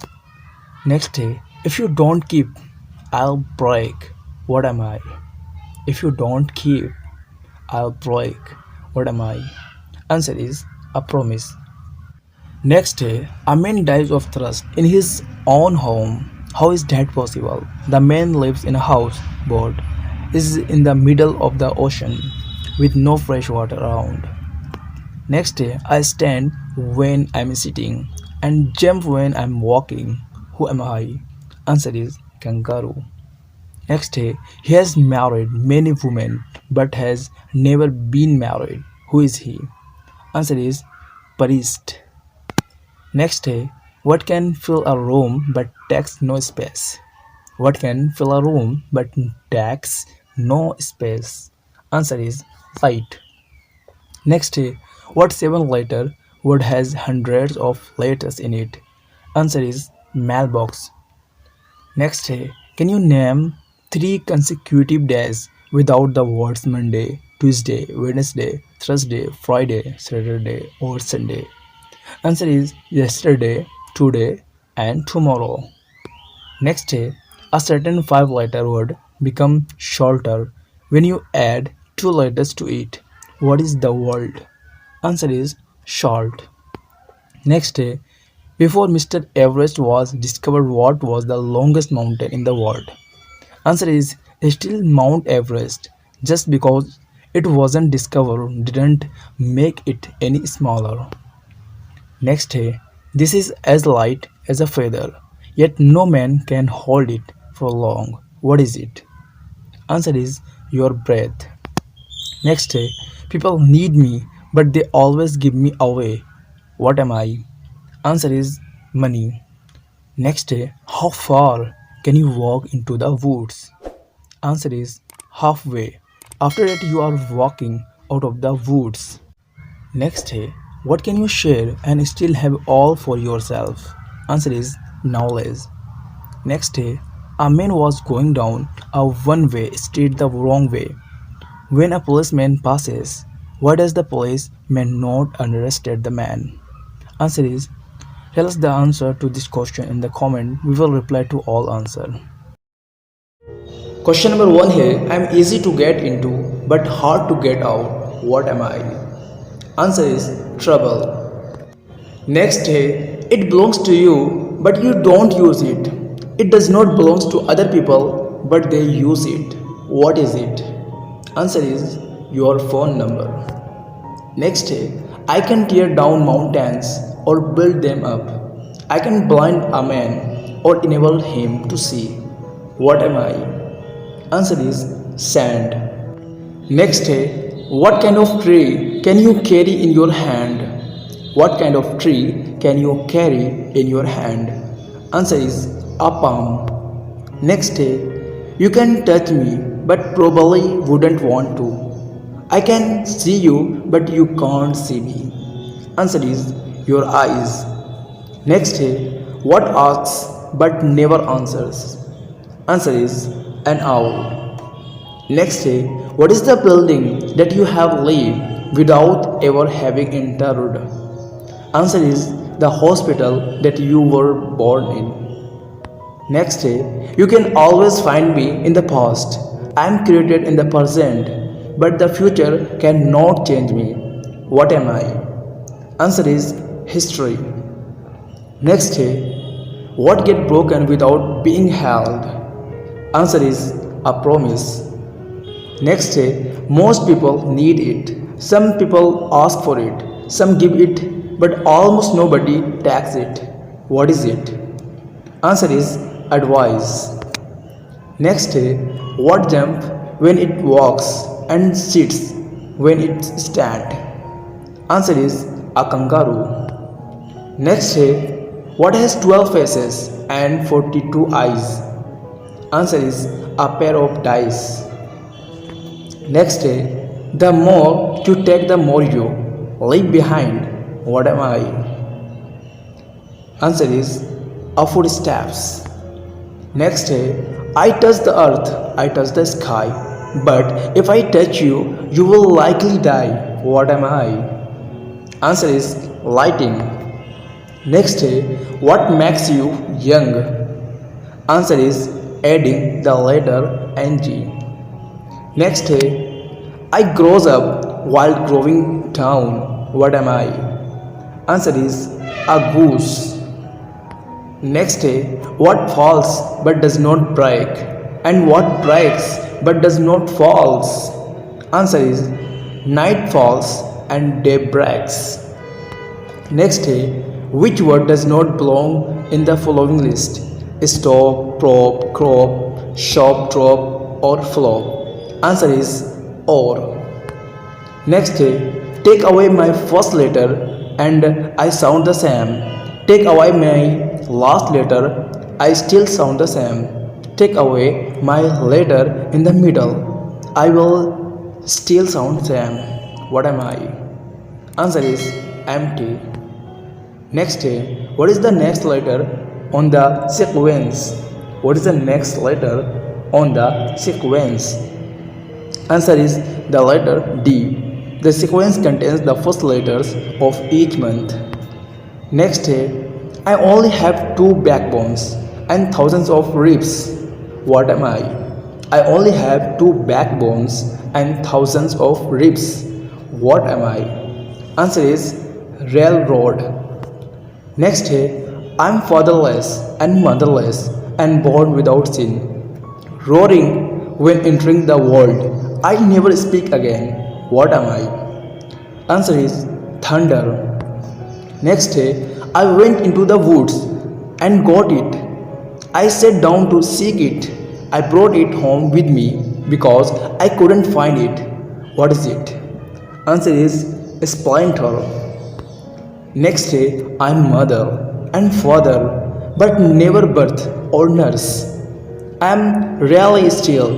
Next day, if you don't keep, I'll break. What am I? If you don't keep, I'll break. What am I? Answer is a promise. Next day, a man dies of thirst in his own home. How is that possible? The man lives in a house, but is in the middle of the ocean with no fresh water around. Next day, I stand when I'm sitting and jump when I'm walking. Who am I? Answer is kangaroo. Next day, he has married many women but has never been married. Who is he? Answer is priest. Next day, what can fill a room but takes no space? What can fill a room but takes no space? Answer is light. Next day, what 7 letter word has hundreds of letters in it? Answer is mailbox. Next, can you name three consecutive days without the words Monday, Tuesday, Wednesday, Thursday, Friday, Saturday, or Sunday? Answer is yesterday, today, and tomorrow. Next, a certain five-letter word becomes shorter when you add two letters to it. What is the word? Answer is short. Next, before Mr. Everest was discovered, what was the longest mountain in the world? Answer is still Mount Everest. Just because it wasn't discovered didn't make it any smaller. Next, this is as light as a feather, yet no man can hold it for long. What is it? Answer is your breath. Next, people need me, but they always give me away. What am I? Answer is money. Next, how far can you walk into the woods? Answer is halfway. After that, you are walking out of the woods. Next, what can you share and still have all for yourself? Answer is knowledge. Next, a man was going down a one-way street the wrong way. When a policeman passes, why does the policeman not arrested the man? Answer is tell us the answer to this question in the comment. We will reply to all answer. Question number one here. I am easy to get into but hard to get out. What am I? Answer is trouble. Next, it belongs to you, but you don't use it. It does not belong to other people, but they use it. What is it? Answer is your phone number. Next, I can tear down mountains or build them up. I can blind a man or enable him to see. What am I? Answer is sand. Next, what kind of tree can you carry in your hand? What kind of tree can you carry in your hand? Answer is a palm. Next, you can touch me but probably wouldn't want to. I can see you but you can't see me. Answer is your eyes. Next, what asks but never answers? Answer is an owl. Next, what is the building that you have lived without ever having entered? Answer is the hospital that you were born in. Next, you can always find me in the past. I am created in the present, but the future cannot change me. What am I? Answer is history. Next, what get broken without being held? Answer is a promise. Next, most people need it. Some people ask for it. Some give it, but almost nobody takes it. What is it? Answer is advice. Next, what jump when it walks and sits when it stands? Answer is a kangaroo. Next, what has 12 faces and 42 eyes? Answer is a pair of dice. Next, the more you take, the more you leave behind. What am I? Answer is a footsteps. Next, I touch the earth, I touch the sky, but if I touch you, you will likely die. What am I? Answer is lighting. Next, what makes you young? Answer is adding the letter ng. Next, I grows up while growing down. What am I? Answer is a goose. Next, what falls but does not break? And what breaks but does not falls? Answer is night falls and day breaks. Next, which word does not belong in the following list? Stop, prop, crop, shop, drop, or flop. Answer is or. Next, take away my first letter and I sound the same. Take away my last letter, I still sound the same. Take away my letter in the middle, I will still sound same. What am I? Answer is empty. Next day, what is the next letter on the sequence? What is the next letter on the sequence? Answer is the letter D. The sequence contains the first letters of each month. Next day, I only have two backbones and thousands of ribs. What am I? I only have two backbones and thousands of ribs. What am I? Answer is railroad. Next day, I am fatherless and motherless and born without sin. Roaring when entering the world, I never speak again. What am I? Answer is thunder. Next day, I went into the woods and got it. I sat down to seek it. I brought it home with me because I couldn't find it. What is it? Answer is a splinter. Next day, I'm mother and father, but never birth or nurse. I'm really still,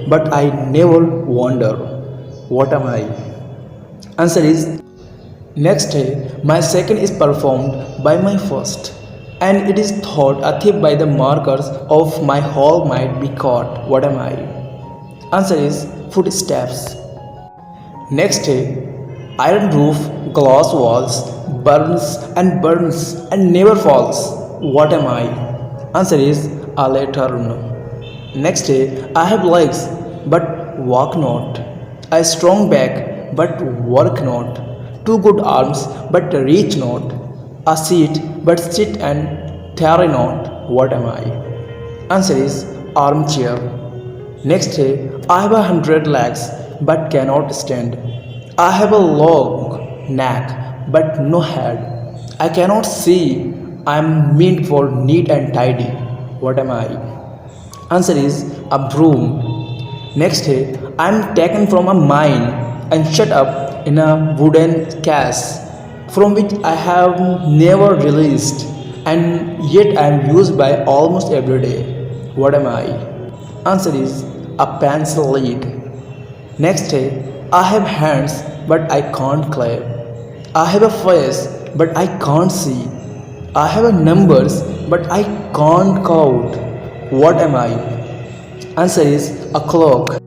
but I never wonder. What am I? Answer is next day, my second is performed by my first, and it is thought a thief by the markers of my whole might be caught. What am I? Answer is footsteps. Next day, iron roof, glass walls, burns and never falls. What am I? Answer is a lantern. Next day, I have legs but walk not, a strong back but work not, two good arms but reach not, a seat but sit and tarry not. What am I? Answer is armchair. Next day, I have 100 legs but cannot stand. I have a long neck but no head. I cannot see. I am meant for neat and tidy. What am I? Answer is a broom. Next day, I am taken from a mine and shut up in a wooden cage from which I have never released, and yet I am used by almost every day. What am I? Answer is a pencil lead. Next day, I have hands but I can't clap. I have a face but I can't see. I have a numbers but I can't count. What am I? Answer is a clock.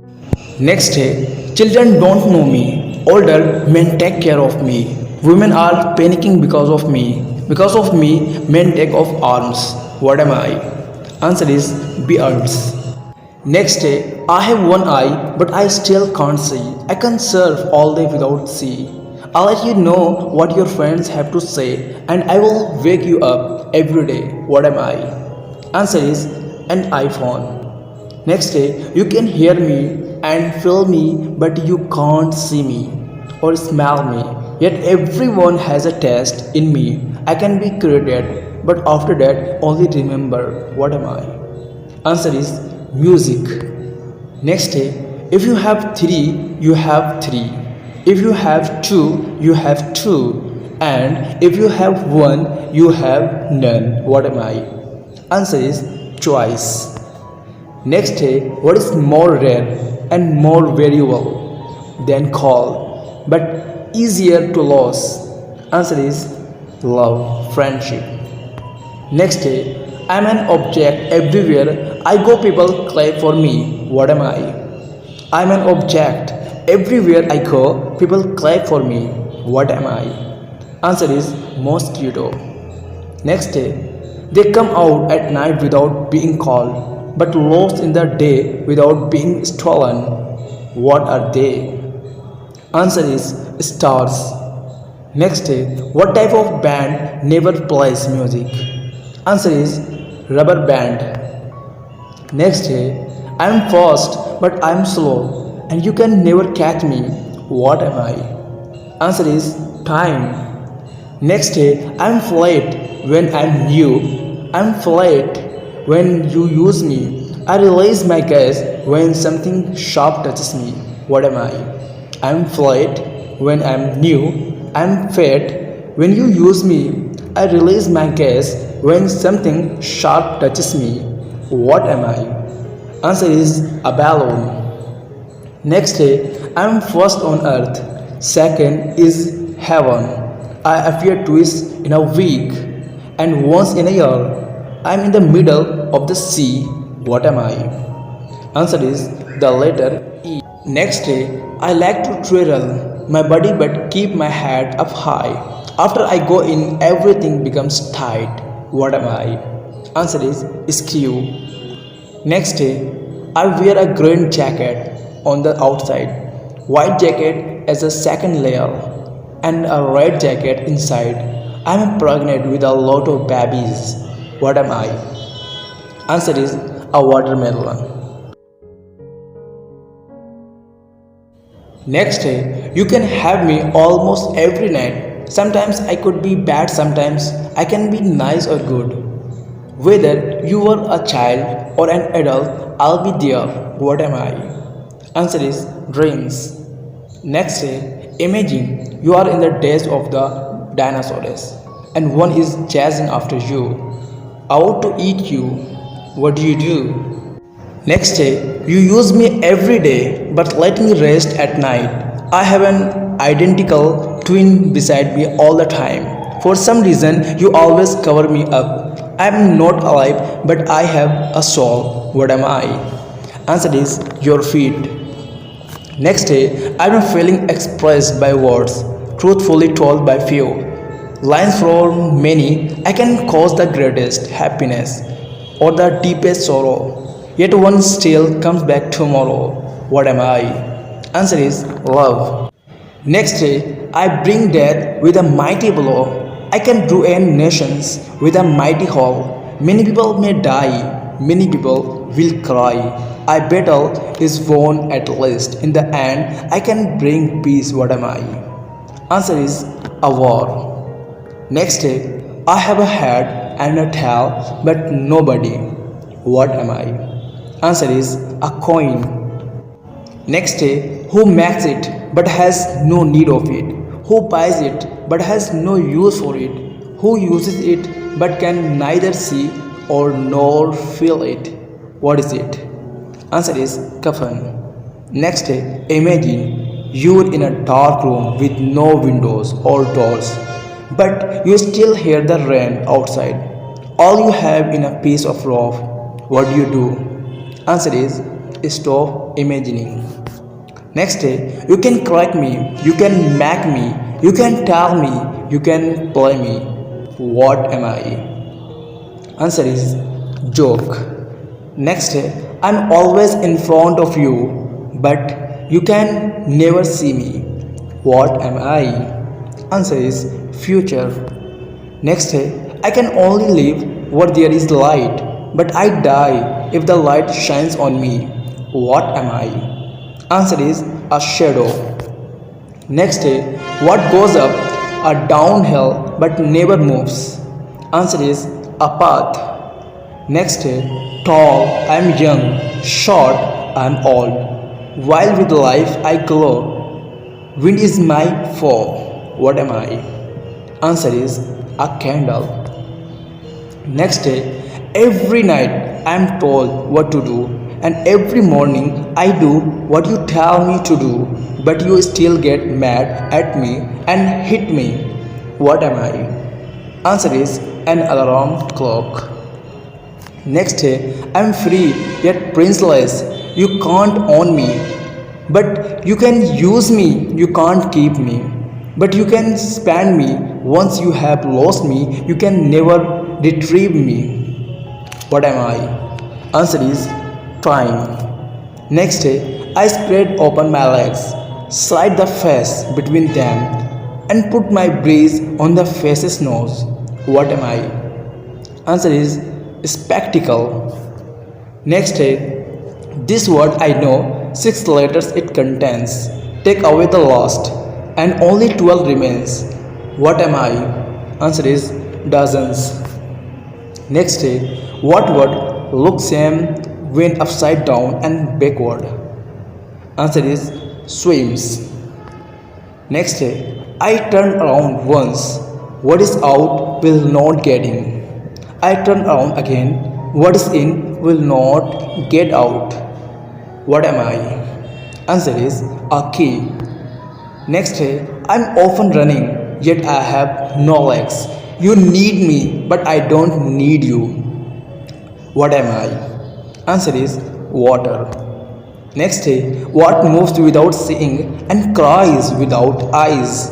Next day, children don't know me. Older men take care of me. Women are panicking because of me. Because of me, men take off arms. What am I? Answer is beards. Next day, I have one eye, but I still can't see. I can surf all day without sea. I'll let you know what your friends have to say, and I will wake you up every day. What am I? Answer is an iPhone. Next day, you can hear me and feel me, but you can't see me or smell me. Yet everyone has a taste in me. I can be created, but after that, only remember. What am I? Answer is music. Next day, if you have three, you have three. If you have two, you have two. And if you have one, you have none. What am I? Answer is choice. Next day, what is more rare and more variable than call, but easier to lose? Answer is love, friendship. Next day, I am an object everywhere I go, people clap for me. What am I? I am an object everywhere I go, people clap for me. What am I? Answer is mosquito. Next day, they come out at night without being called, but lost in the day without being stolen. What are they? Answer is stars. Next day, what type of band never plays music? Answer is rubber band. Next day, I am fast but I am slow and you can never catch me. What am I? Answer is time. Next day, I am flat when I am new. I am flat when you use me. I release my gas when something sharp touches me. What am I? I am flat when I am new. I am fat when you use me. I release my gas when something sharp touches me. What am I? Answer is a balloon. Next day, I am first on earth. Second is heaven. I appear twice in a week and once in a year. I am in the middle of the sea. What am I? Answer is the letter E. Next day, I like to twirl my body but keep my head up high. After I go in, everything becomes tight. What am I? Answer is skew. Next day, I wear a green jacket on the outside, white jacket as a second layer, and a red jacket inside. I am pregnant with a lot of babies. What am I? Answer is a watermelon. Next day, you can have me almost every night. Sometimes I could be bad, sometimes I can be nice or good. Whether you are a child or an adult, I'll be there. What am I? Answer is dreams. Next day, imagine you are in the days of the dinosaurs and one is chasing after you, out to eat you. What do? Next day, you use me every day but let me rest at night. I have an identical twin beside me all the time. For some reason, you always cover me up. I am not alive but I have a soul. What am I? Answer is your feet. Next day, I am feeling expressed by words, truthfully told by few. Lines from many, I can cause the greatest happiness or the deepest sorrow. Yet one still comes back tomorrow. What am I? Answer is love. Next day, I bring death with a mighty blow. I can ruin nations with a mighty haul. Many people may die, many people will cry. I battle is won at least. In the end, I can bring peace. What am I? Answer is a war. Next day, I have a head and a tail, but nobody. What am I? Answer is a coin. Next day, who makes it but has no need of it? Who buys it but has no use for it? Who uses it but can neither see or nor feel it? What is it? Answer is coffin. Next day, imagine you're in a dark room with no windows or doors, but you still hear the rain outside. All you have in a piece of rope. What do? Answer is stop imagining. Next day, you can correct me, you can make me, you can tell me, you can play me. What am I? Answer is joke. Next day, I'm always in front of you, but you can never see me. What am I? Answer is future. Next day, I can only live where there is light, but I die if the light shines on me. What am I? Answer is a shadow. Next day, what goes up a downhill but never moves? Answer is a path. Next day, tall I am young, short I am old. While with life I glow, wind is my foe. What am I? Answer is a candle. Next day, every night I am told what to do, and every morning I do what you tell me to do, but you still get mad at me and hit me. What am I? Answer is an alarm clock. Next day, I am free yet princeless. You can't own me, but you can use me. You can't keep me, but you can spend me. Once you have lost me, you can never retrieve me. What am I? Answer is time. Next day, I spread open my legs, slide the face between them, and put my breeze on the face's nose. What am I? Answer is spectacle. Next day, this word I know, 6 letters it contains. Take away the last, and only 12 remains. What am I? Answer is dozens. Next day, what word looks same when upside down and backward? Answer is swims. Next day, I turn around once. What is out will not get in. I turn around again. What is in will not get out. What am I? Answer is a key. Next day, I'm often running, yet I have no legs. You need me, but I don't need you. What am I? Answer is water. Next day, what moves without seeing and cries without eyes?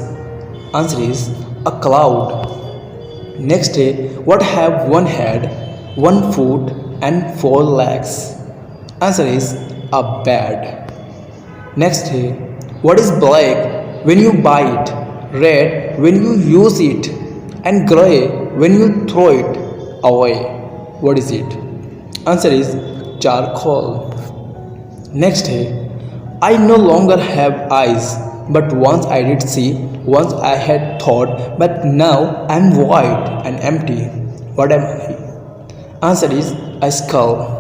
Answer is a cloud. Next day, what have one head, one foot, and four legs? Answer is a bed. Next day, what is black when you buy it, red when you use it, and grey when you throw it away? What is it? Answer is charcoal. Next day, I no longer have eyes, but once I did see, once I had thought, but now I am void and empty. What am I? Answer is a skull.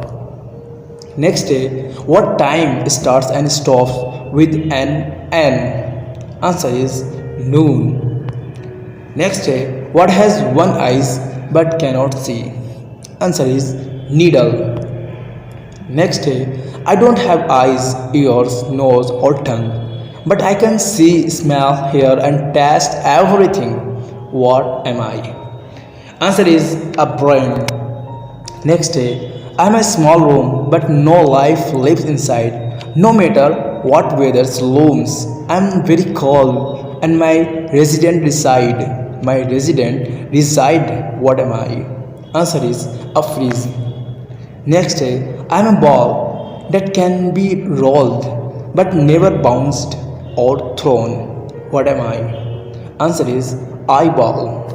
Next day, what time starts and stops with an N? Answer is noon. Next day, what has one eyes but cannot see? Answer is needle. Next day, I don't have eyes, ears, nose or tongue, but I can see, smell, hear and taste everything. What am I? Answer is a brain. Next day, I am a small room, but no life lives inside. No matter what weather looms, I am very cold, and my resident reside. My resident reside. What am I? Answer is a freeze. Next day, I am a ball that can be rolled, but never bounced or thrown. What am I? Answer is eyeball.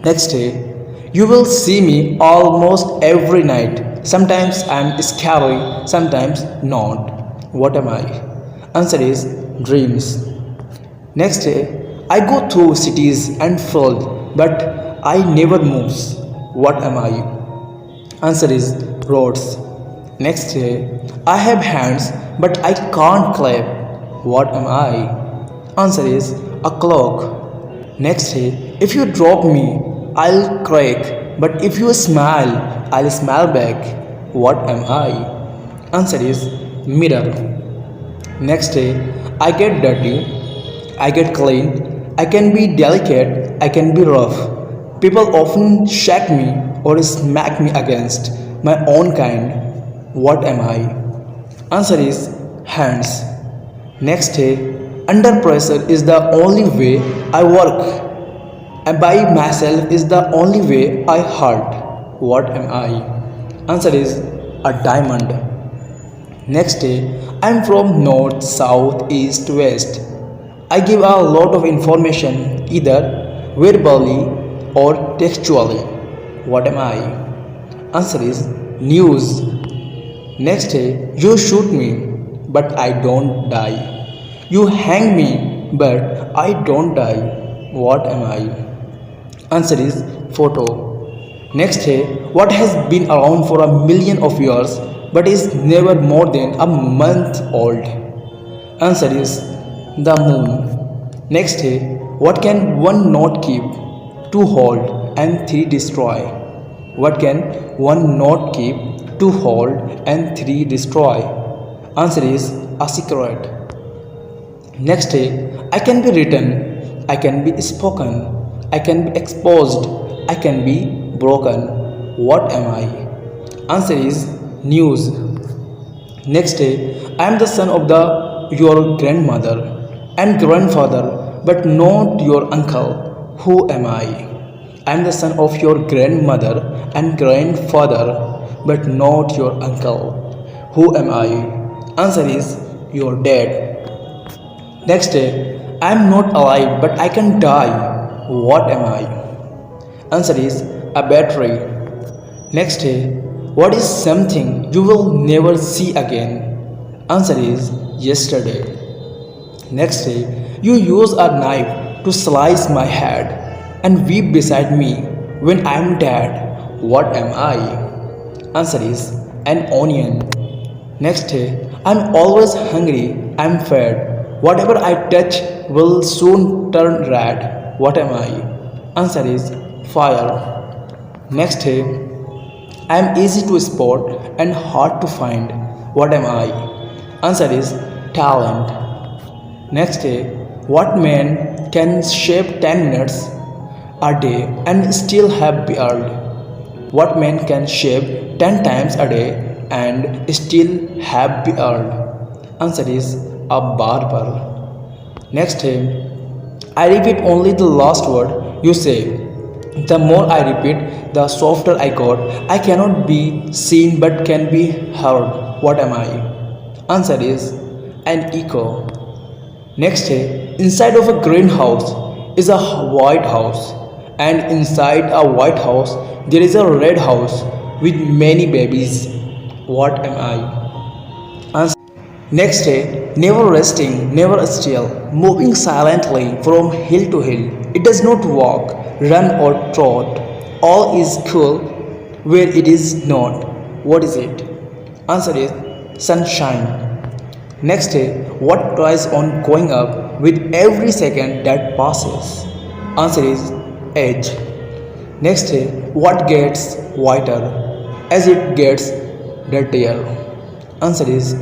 Next day, you will see me almost every night. Sometimes I am scary, sometimes not. What am I? Answer is dreams. Next day, I go through cities and fields, but I never moves. What am I? Answer is roads. Next day, I have hands, but I can't clap. What am I? Answer is a clock. Next day, if you drop me, I'll crack, but if you smile, I'll smile back. What am I? Answer is mirror. Next day, I get dirty, I get clean, I can be delicate, I can be rough. People often shake me or smack me against my own kind. What am I? Answer is hands. Next day, under pressure is the only way I work. And by myself is the only way I hurt. What am I? Answer is a diamond. Next day, I am from north, south, east, west. I give a lot of information either verbally or textually. What am I? Answer is news. Next day, you shoot me, but I don't die. You hang me, but I don't die. What am I? Answer is photo. Next day, what has been around for a million of years but is never more than a month old? Answer is the moon. Next day, what can one not keep, two hold and three destroy? What can one not keep, two hold and three destroy? Answer is a secret. Next day, I can be written, I can be spoken, I can be exposed, I can be broken. What am I? Answer is news. Next day, I am the son of your grandmother and grandfather, but not your uncle. Who am I? I am the son of your grandmother and grandfather, but not your uncle. Who am I? Answer is your dad. Next day, I am not alive, but I can die. What am I? Answer is a battery. Next day, what is something you will never see again? Answer is yesterday. Next day, you use a knife to slice my head and weep beside me when I am dead. What am I? Answer is an onion. Next day, I am always hungry, I am fed. Whatever I touch will soon turn red. What am I? Answer is fire. Next day, I am easy to spot and hard to find. What am I? Answer is talent. Next day, what man can shave 10 minutes a day and still have beard? What man can shave 10 times a day and still have beard? Answer is a barber. Next thing, I repeat only the last word you say. The more I repeat, the softer I got. I cannot be seen but can be heard. What am I? Answer is an echo. Next day, inside of a greenhouse is a white house, and inside a white house there is a red house with many babies. What am I? Answer. Next day, never resting, never still, moving silently from hill to hill. It does not walk, run, or trot. All is cool where it is not. What is it? Answer is sunshine. Next day, what tries on going up with every second that passes? Answer is age. Next day, what gets whiter as it gets dirtier? Answer is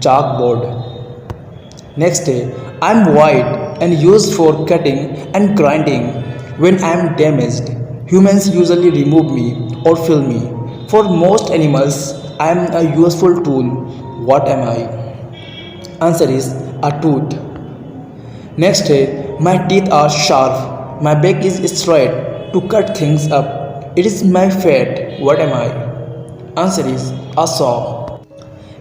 chalkboard. Next day, I'm white and used for cutting and grinding. When I'm damaged, humans usually remove me or fill me. For most animals, I'm a useful tool. What am I? Answer is a tooth. Next day, my teeth are sharp. My back is straight to cut things up. It is my fate. What am I? Answer is a saw.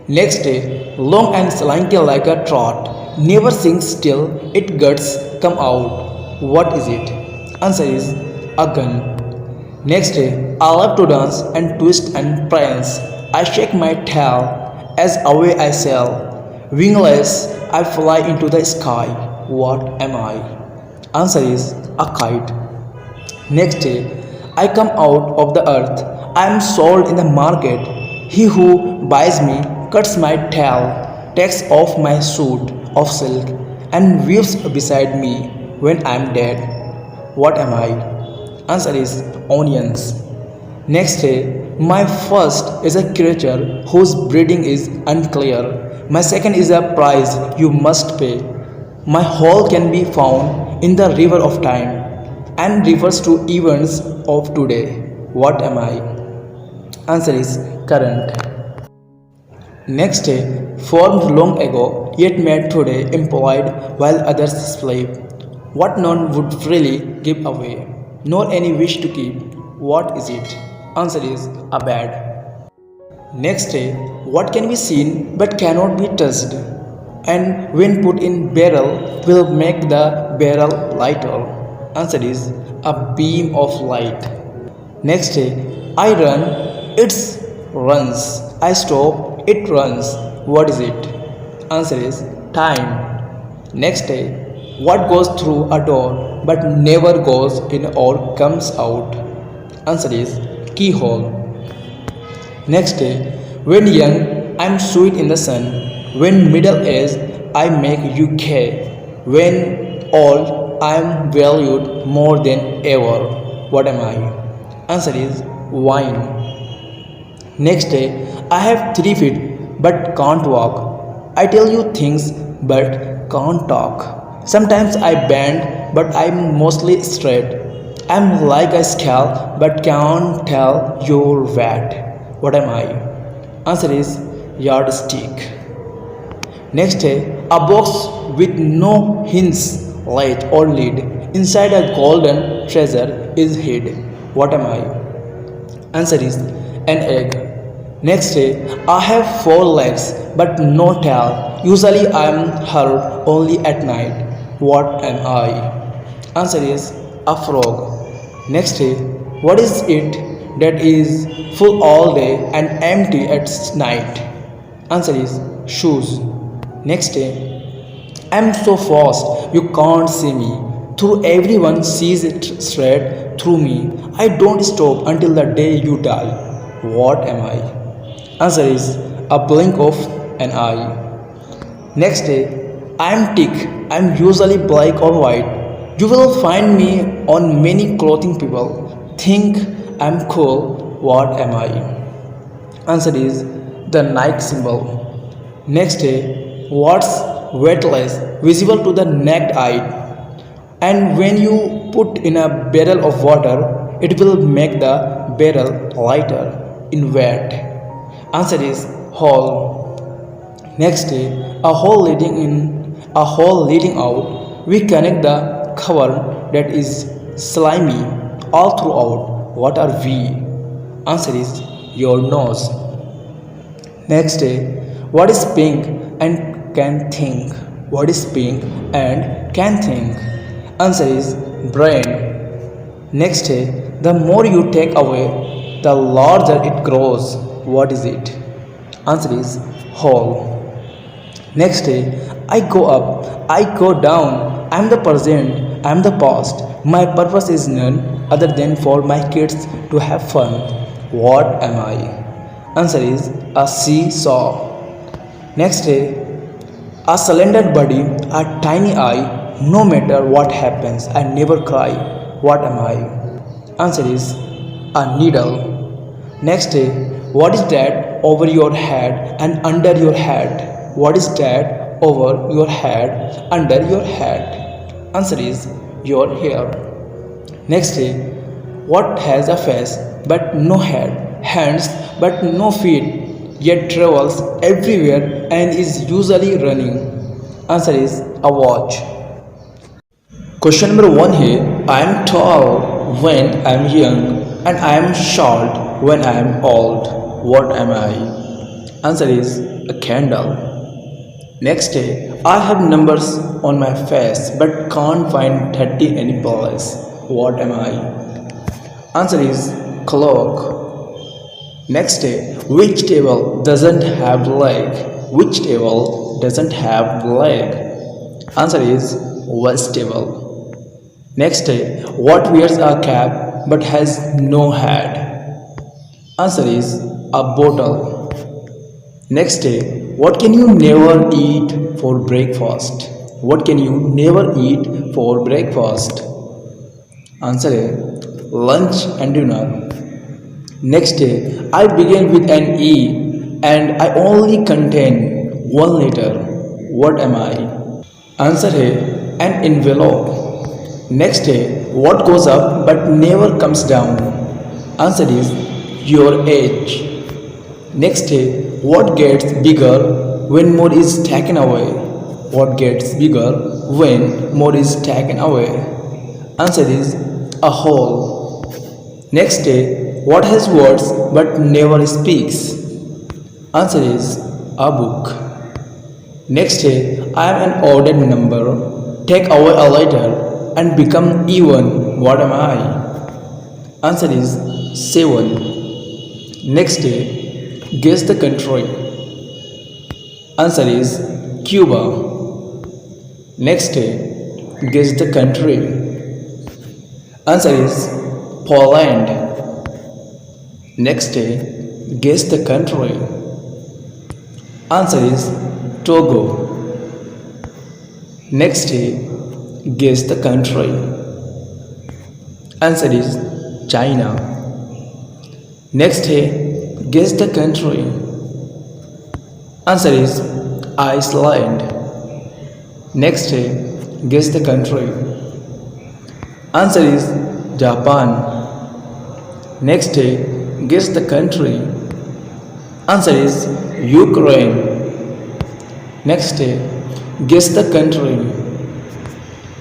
Next day, long and slanky like a trot. Never sings still, its guts come out. What is it? Answer is a gun. Next day, I love to dance and twist and prance. I shake my tail as away I sail. Wingless, I fly into the sky. What am I? Answer is a kite. Next day, I come out of the earth. I am sold in the market. He who buys me cuts my tail, takes off my suit of silk, and weaves beside me when I am dead. What am I? Answer is onions. Next day, my first is a creature whose breeding is unclear. My second is a price you must pay. My whole can be found in the river of time and refers to events of today. What am I? Answer is current. Next day, formed long ago, yet made today, employed while others sleep. What none would freely give away, nor any wish to keep. What is it? Answer is a bed. Next day, what can be seen but cannot be touched, and when put in barrel will make the barrel lighter? Answer is a beam of light. Next day, I run, it runs. I stop, it runs. What is it? Answer is time. Next day, what goes through a door but never goes in or comes out? Answer is keyhole. Next day, when young, I'm sweet in the sun. When middle aged, I make you care. When old, I'm valued more than ever. What am I? Answer is wine. Next day, I have 3 feet but can't walk. I tell you things but can't talk. Sometimes I bend but I'm mostly straight. I'm like a scale but can't tell your weight. What am I? Answer is yardstick. Next day, a box with no hinge, light or lid. Inside a golden treasure is hid. What am I? Answer is an egg. Next day, I have 4 legs but no tail. Usually I am heard only at night. What am I? Answer is a frog. Next day, what is it that is full all day and empty at night? Answer is shoes. Next day, I am so fast you can't see me. Through everyone sees it straight through me. I don't stop until the day you die. What am I? Answer is a blink of an eye. Next day, I am thick. I am usually black or white. You will find me on many clothing people. Think I am cool. What am I? Answer is the Nike symbol. Next day, what's weightless, visible to the naked eye? And when you put in a barrel of water, it will make the barrel lighter in weight. Answer is hole. Next day, a hole leading in, a hole leading out. We connect the cover that is slimy all throughout. What are we? Answer is your nose. Next day, what is pink and can think? What is pink and can think? Answer is brain. Next day, the more you take away, the larger it grows. What is it? Answer is hole. Next day, I go up, I go down, I am the present, I am the past. My purpose is none other than for my kids to have fun. What am I? Answer is a seesaw. Next day, a slender body, a tiny eye, no matter what happens, I never cry. What am I? Answer is a needle. Next day, what is that over your head and under your head? What is that over your head, under your head? Answer is your hair. Next day, what has a face but no head, hands but no feet, yet travels everywhere and is usually running? Answer is a watch. Question number 1 here. I am tall when I am young and I am short when I am old. What am I? Answer is a candle. Next day, I have numbers on my face but can't find 30 any place. What am I? Answer is clock. Next day, which table doesn't have leg? Which table doesn't have leg? Answer is vegetable. Next day, what wears a cap but has no head? Answer is a bottle. Next day, what can you never eat for breakfast? What can you never eat for breakfast? Answer is lunch and dinner. Next day, I begin with an E and I only contain 1 liter. What am I? Answer is an envelope. Next day, what goes up but never comes down? Answer is your age. Next day, what gets bigger when more is taken away? What gets bigger when more is taken away? Answer is a hole. Next day, what has words but never speaks? Answer is a book. Next day, I am an ordered number. Take away a letter and become even. What am I? Answer is 7. Next day, guess the country. Answer is Cuba. Next day, guess the country. Answer is Poland. Next day, guess the country. Answer is Togo. Next day, guess the country. Answer is China. Next day, guess the country. Answer is Iceland. Next day, guess the country. Answer is Japan. Next day, guess the country. Answer is Ukraine. Next day, guess the country.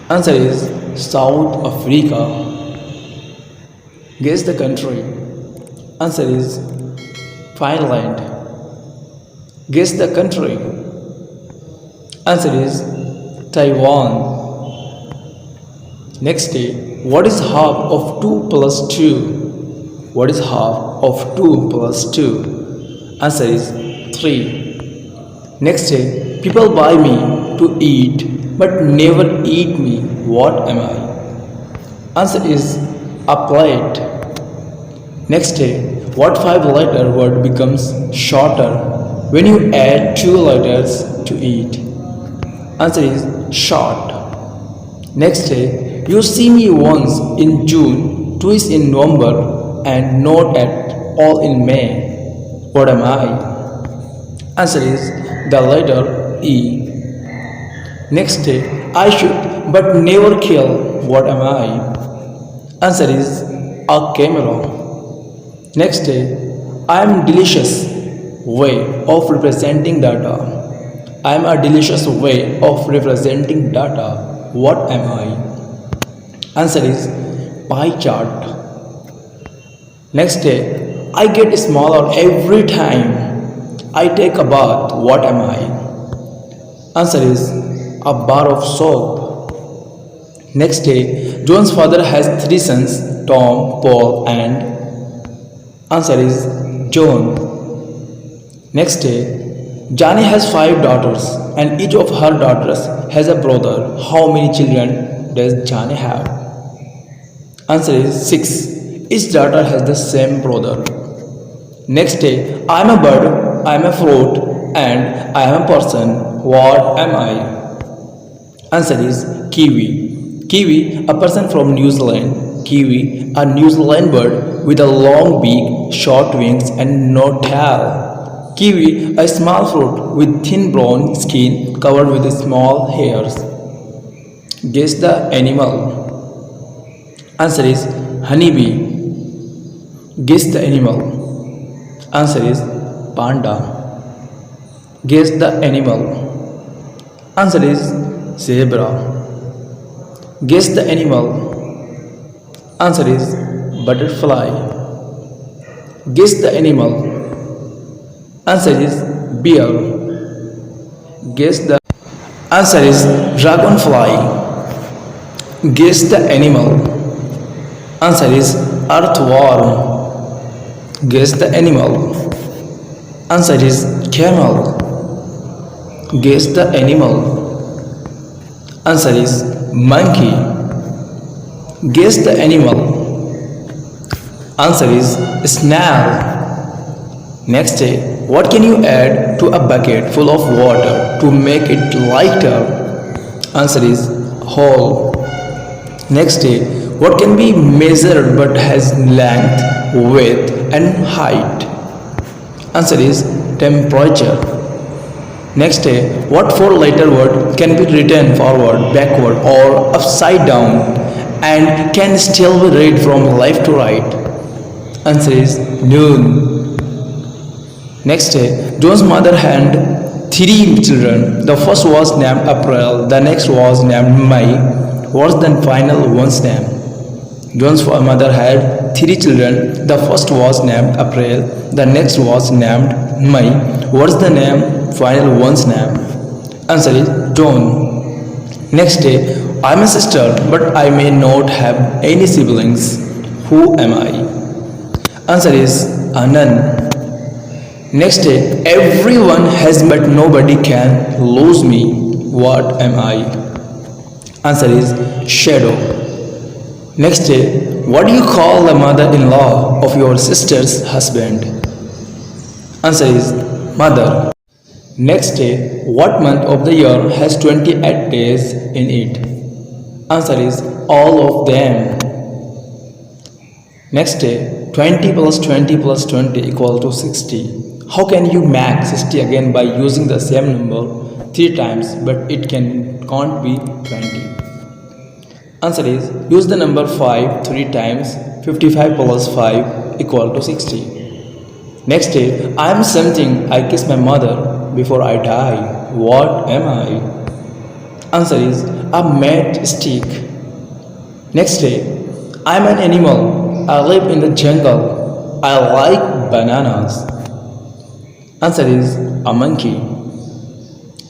Answer is South Africa. Guess the country. Answer is Finland. Guess the country. Answer is Taiwan. Next day, what is half of 2 plus 2? What is half of 2 plus 2? Answer is 3. Next day, people buy me to eat but never eat me. What am I? Answer is a plate. Next day, what 5-letter word becomes shorter when you add 2 letters to it? Answer is short. Next day, you see me once in June, twice in November, and not at all in May. What am I? Answer is the letter E. Next day, I shoot but never kill. What am I? Answer is a camera. Next day, I am delicious way of representing data. I am a delicious way of representing data. What am I? Answer is pie chart. Next day, I get smaller every time I take a bath. What am I? Answer is a bar of soap. Next day, John's father has three sons, Tom, Paul, and answer is John. Next day, Jani has five daughters and each of her daughters has a brother. How many children does Jani have? Answer is six. Each daughter has the same brother. Next day, I am a bird, I am a fruit, and I am a person. What am I? Answer is kiwi. Kiwi, a person from New Zealand. Kiwi, a New Zealand bird with a long beak, short wings, and no tail. Kiwi, a small fruit with thin brown skin covered with small hairs. Guess the animal. Answer is honeybee. Guess the animal. Answer is panda. Guess the animal. Answer is zebra. Guess the animal. Answer is butterfly. Guess the animal. Answer is bear. Guess the answer is dragonfly. Guess the animal. Answer is earthworm. Guess the animal. Answer is camel. Guess the animal. Answer is monkey. Guess the animal. Answer is snail. Next day, what can you add to a bucket full of water to make it lighter? Answer is hole. Next day, what can be measured but has length, width and height? Answer is temperature. Next day, what four-letter word can be written forward, backward or upside down and can still be read from left to right? Answer is noon. Next day, John's mother had three children. The first was named April, the next was named May. What's the final one's name? John's mother had three children. The first was named April, the next was named May. What's the final one's name? Answer is John. Next day, I'm a sister, but I may not have any siblings. Who am I? Answer is a nun. Next day, everyone has but nobody can lose me. What am I? Answer is shadow. Next day, what do you call the mother-in-law of your sister's husband? Answer is mother. Next day, what month of the year has 28 days in it? Answer is all of them. Next day, 20 plus 20 plus 20 equal to 60. How can you make 60 again by using the same number 3 times but it can't be 20? Answer is use the number 5 3 times. 55 plus 5 equal to 60. Next day, I am something. I kiss my mother before I die. What am I? Answer is a matchstick. Next day, I am an animal. I live in the jungle. I like bananas. Answer is a monkey.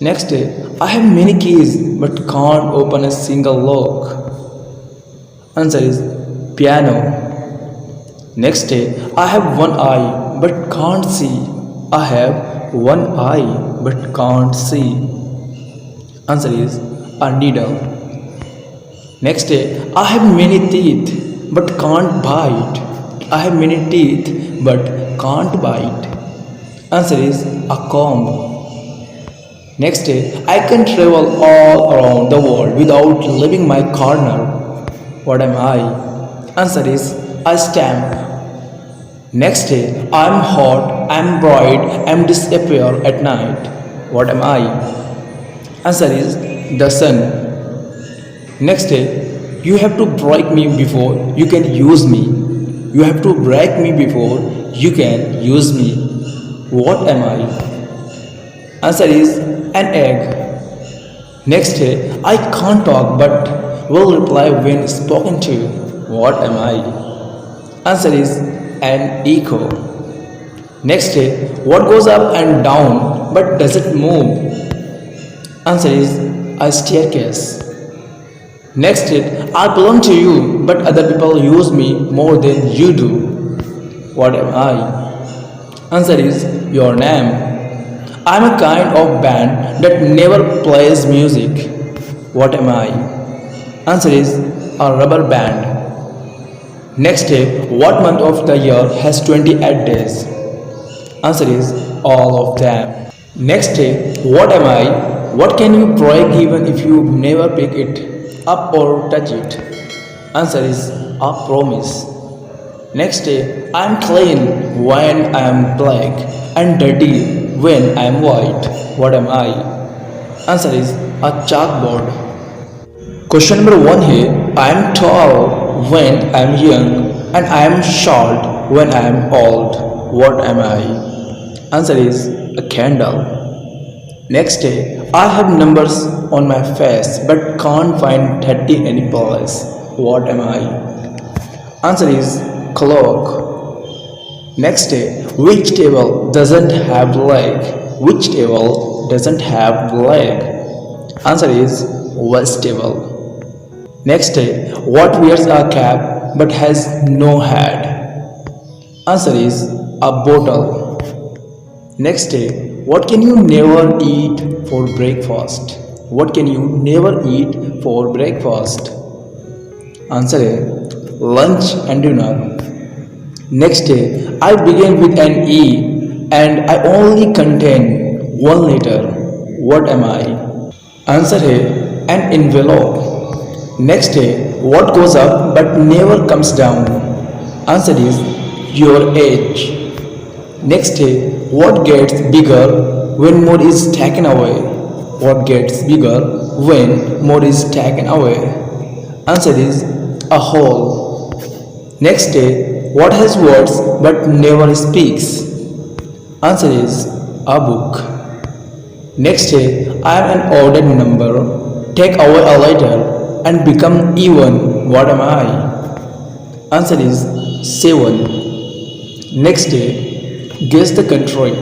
Next day, I have many keys but can't open a single lock. Answer is piano. Next day, I have one eye but can't see. I have one eye but can't see. Answer is a needle. Next day, I have many teeth but can't bite. I have many teeth but can't bite. Answer is a comb. Next day, I can travel all around the world without leaving my corner. What am I? Answer is a stamp. Next day, I am hot, I am bright, I am disappear at night. What am I? Answer is the sun. Next day, you have to break me before you can use me. You have to break me before you can use me. What am I? Answer is an egg. Next day, I can't talk but will reply when spoken to. What am I? Answer is an echo. Next day, what goes up and down but doesn't move? Answer is a staircase. Next day, I belong to you but other people use me more than you do. What am I? Answer is your name. I am a kind of band that never plays music. What am I? Answer is a rubber band. Next day, what month of the year has 28 days? Answer is all of them. Next day, what am I? What can you break even if you never pick it up or touch it? Answer is a promise. Next day, I am clean when I am black and dirty when I am white. What am I? Answer is a chalkboard. Question number 1 here. I am tall when I am young and I am short when I am old. What am I? Answer is a candle. Next day, I have numbers on my face but can't find 30 any place. What am I? Answer is clock. Next day, which table doesn't have leg? Which table doesn't have leg? Answer is vegetable. Next day, what wears a cap but has no head? Answer is a bottle. Next day, what can you never eat for breakfast? What can you never eat for breakfast? Answer is lunch and dinner. Next day, I begin with an E and I only contain 1 liter. What am I? Answer is an envelope. Next day, what goes up but never comes down? Answer is your age. Next day, what gets bigger when more is taken away? What gets bigger when more is taken away? Answer is a hole. Next day, what has words but never speaks? Answer is a book. Next day, I am an ordered number. Take away a letter and become even. What am I? Answer is 7. Next day, guess the country.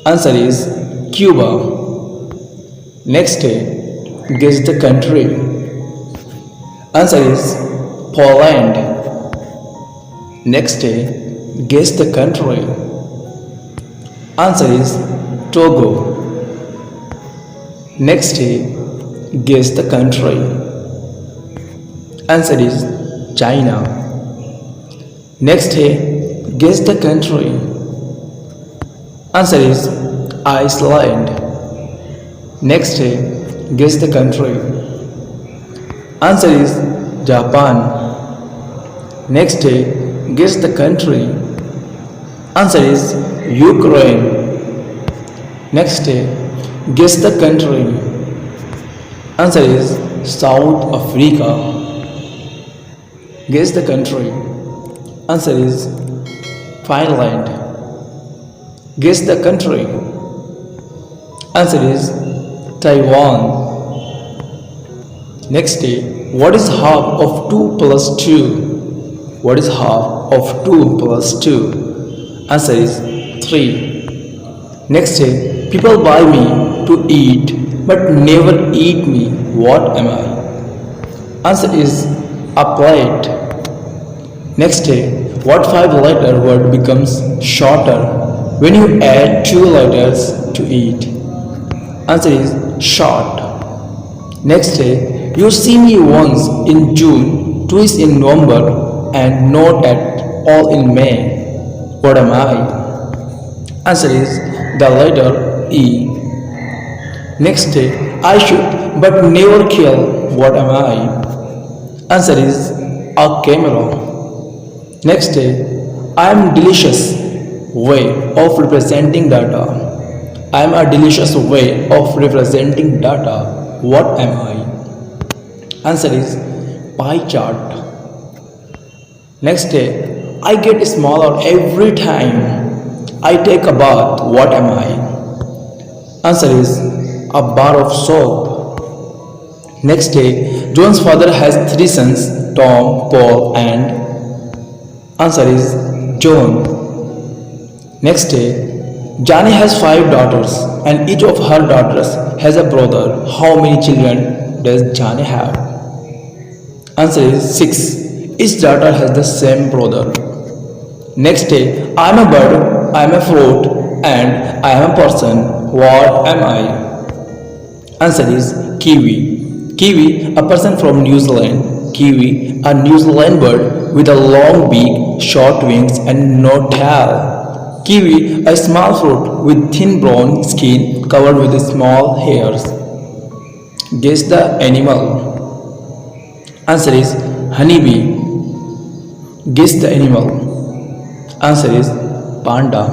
Answer is Cuba. Next day, guess the country. Answer is Poland. Next day, guess the country. Answer is Togo. Next day, guess the country. Answer is China. Next day, guess the country. Answer is Iceland. Next day, guess the country. Answer is Japan. Next day, guess the country. Answer is Ukraine. Next day, guess the country. Answer is South Africa. Guess the country. Answer is Finland. Guess the country. Answer is Taiwan. Next day, what is half of 2 plus 2? What is half of 2 plus 2? Answer is 3. Next day, people buy me to eat but never eat me. What am I? Answer is a plate. Next day, what 5-letter word becomes shorter when you add 2 letters to it? Answer is short. Next day, you see me once in June, twice in November, and not at all in May. What am I? Answer is the letter E. Next day, I shoot but never kill. What am I? Answer is a camera. Next day, I am delicious way of representing data. I am a delicious way of representing data. What am I? Answer is pie chart. Next day, I get smaller every time I take a bath. What am I? Answer is a bar of soap. Next day, John's father has three sons, Tom, Paul, and answer is John. Next day, Jani has five daughters and each of her daughters has a brother. How many children does Jani have? Answer is 6. Each daughter has the same brother. Next day, I am a bird, I am a fruit, and I am a person. What am I? Answer is kiwi. Kiwi, a person from New Zealand. Kiwi, a New Zealand bird with a long beak, short wings, and no tail. Kiwi, a small fruit with thin brown skin covered with small hairs. Guess the animal. Answer is honeybee. Guess the animal. Answer is panda.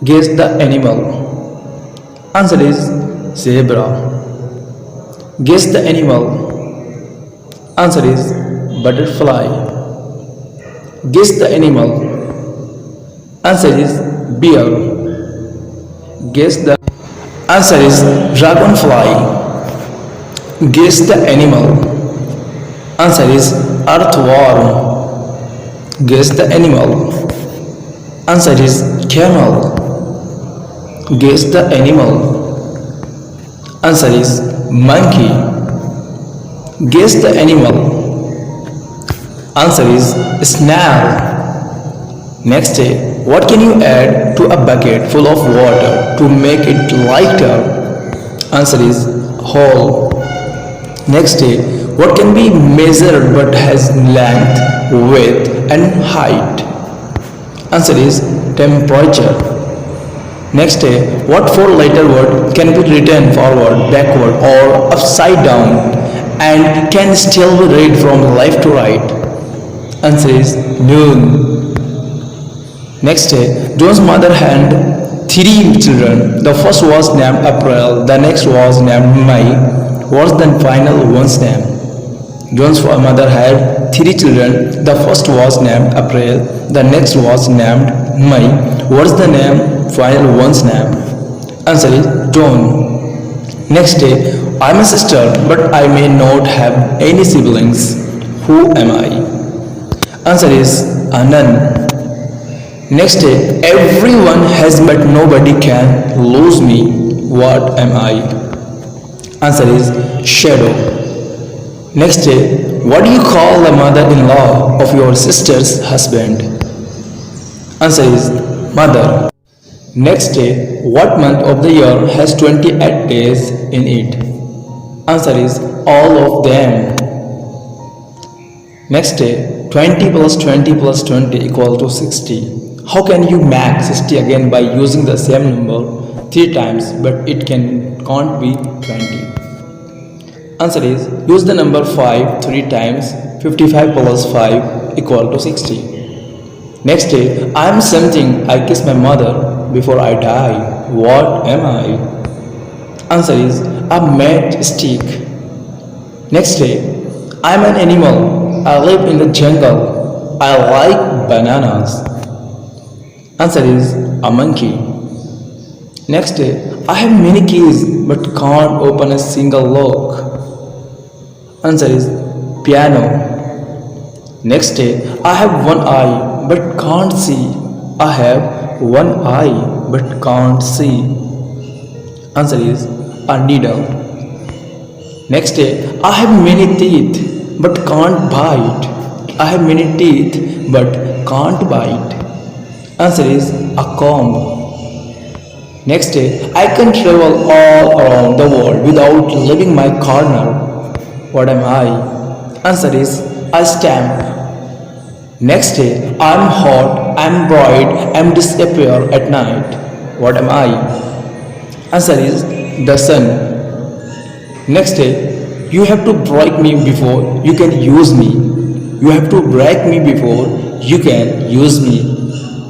Guess the animal. Answer is zebra. Guess the animal. Answer is butterfly. Guess the animal. Answer is bear. Guess the answer is dragonfly. Guess the animal. Answer is earthworm. Guess the animal. Answer is camel. Guess the animal. Answer is monkey. Guess the animal. Answer is snail. Next day, what can you add to a bucket full of water to make it lighter? Answer is hole. Next day, what can be measured but has length, width and height? Answer is temperature. Next day, what four-letter word can be written forward, backward or upside down and can still be read from left to right? Answer is noon. Next day, John's mother had three children. The first was named April, the next was named May. What's the final one's name? John's mother had three children. The first was named April, the next was named May. What's the final one's name? Answer is John. Next day, I'm a sister, but I may not have any siblings. Who am I? Answer is a nun. Next day, everyone has but nobody can lose me. What am I? Answer is shadow. Next day, what do you call the mother-in-law of your sister's husband? Answer is mother. Next day, what month of the year has 28 days in it? Answer is all of them. Next day, 20 plus 20 plus 20 equal to 60. How can you make 60 again by using the same number 3 times but it can't be 20? Answer is use the number 5 3 times. 55 plus 5 equal to 60. Next day, I am something. I kiss my mother before I die. What am I? Answer is a matchstick. Next day, I am an animal. I live in the jungle. I like bananas. Answer is a monkey. Next day, I have many keys but can't open a single lock. Answer is piano. Next day, I have one eye but can't see. I have one eye but can't see. Answer is a needle. Next day, I have many teeth but can't bite. I have many teeth but can't bite. Answer is a comb. Next day, I can travel all around the world without leaving my corner. What am I? Answer is a stamp. Next day, I'm hot, I'm bright, I'm disappear at night. What am I? Answer is the sun. Next day, you have to break me before you can use me. You have to break me before you can use me.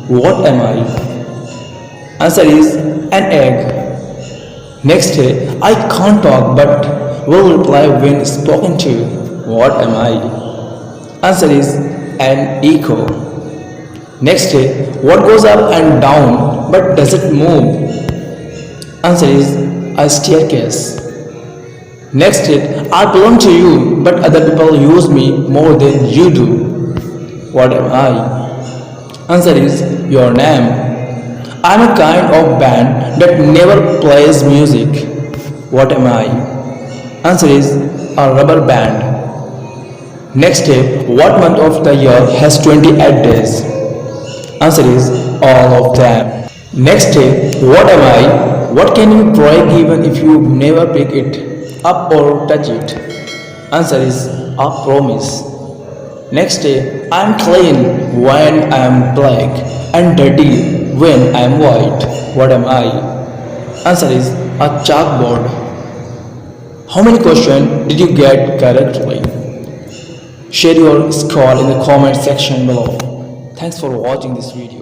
What am I? Answer is an egg. Next day, I can't talk but will reply when spoken to. What am I? Answer is an echo. Next day, what goes up and down but doesn't move? Answer is a staircase. Next day, I belong to you but other people use me more than you do. What am I? Answer is your name. I'm a kind of band that never plays music. What am I? Answer is a rubber band. Next day, what month of the year has 28 days? Answer is all of them. Next day, what am I? What can you break even if you never pick it up or touch it? Answer is a promise. Next day, I am clean when I am black and dirty when I am white. What am I? Answer is a chalkboard. How many questions did you get correctly? Share your score in the comment section below. Thanks for watching this video.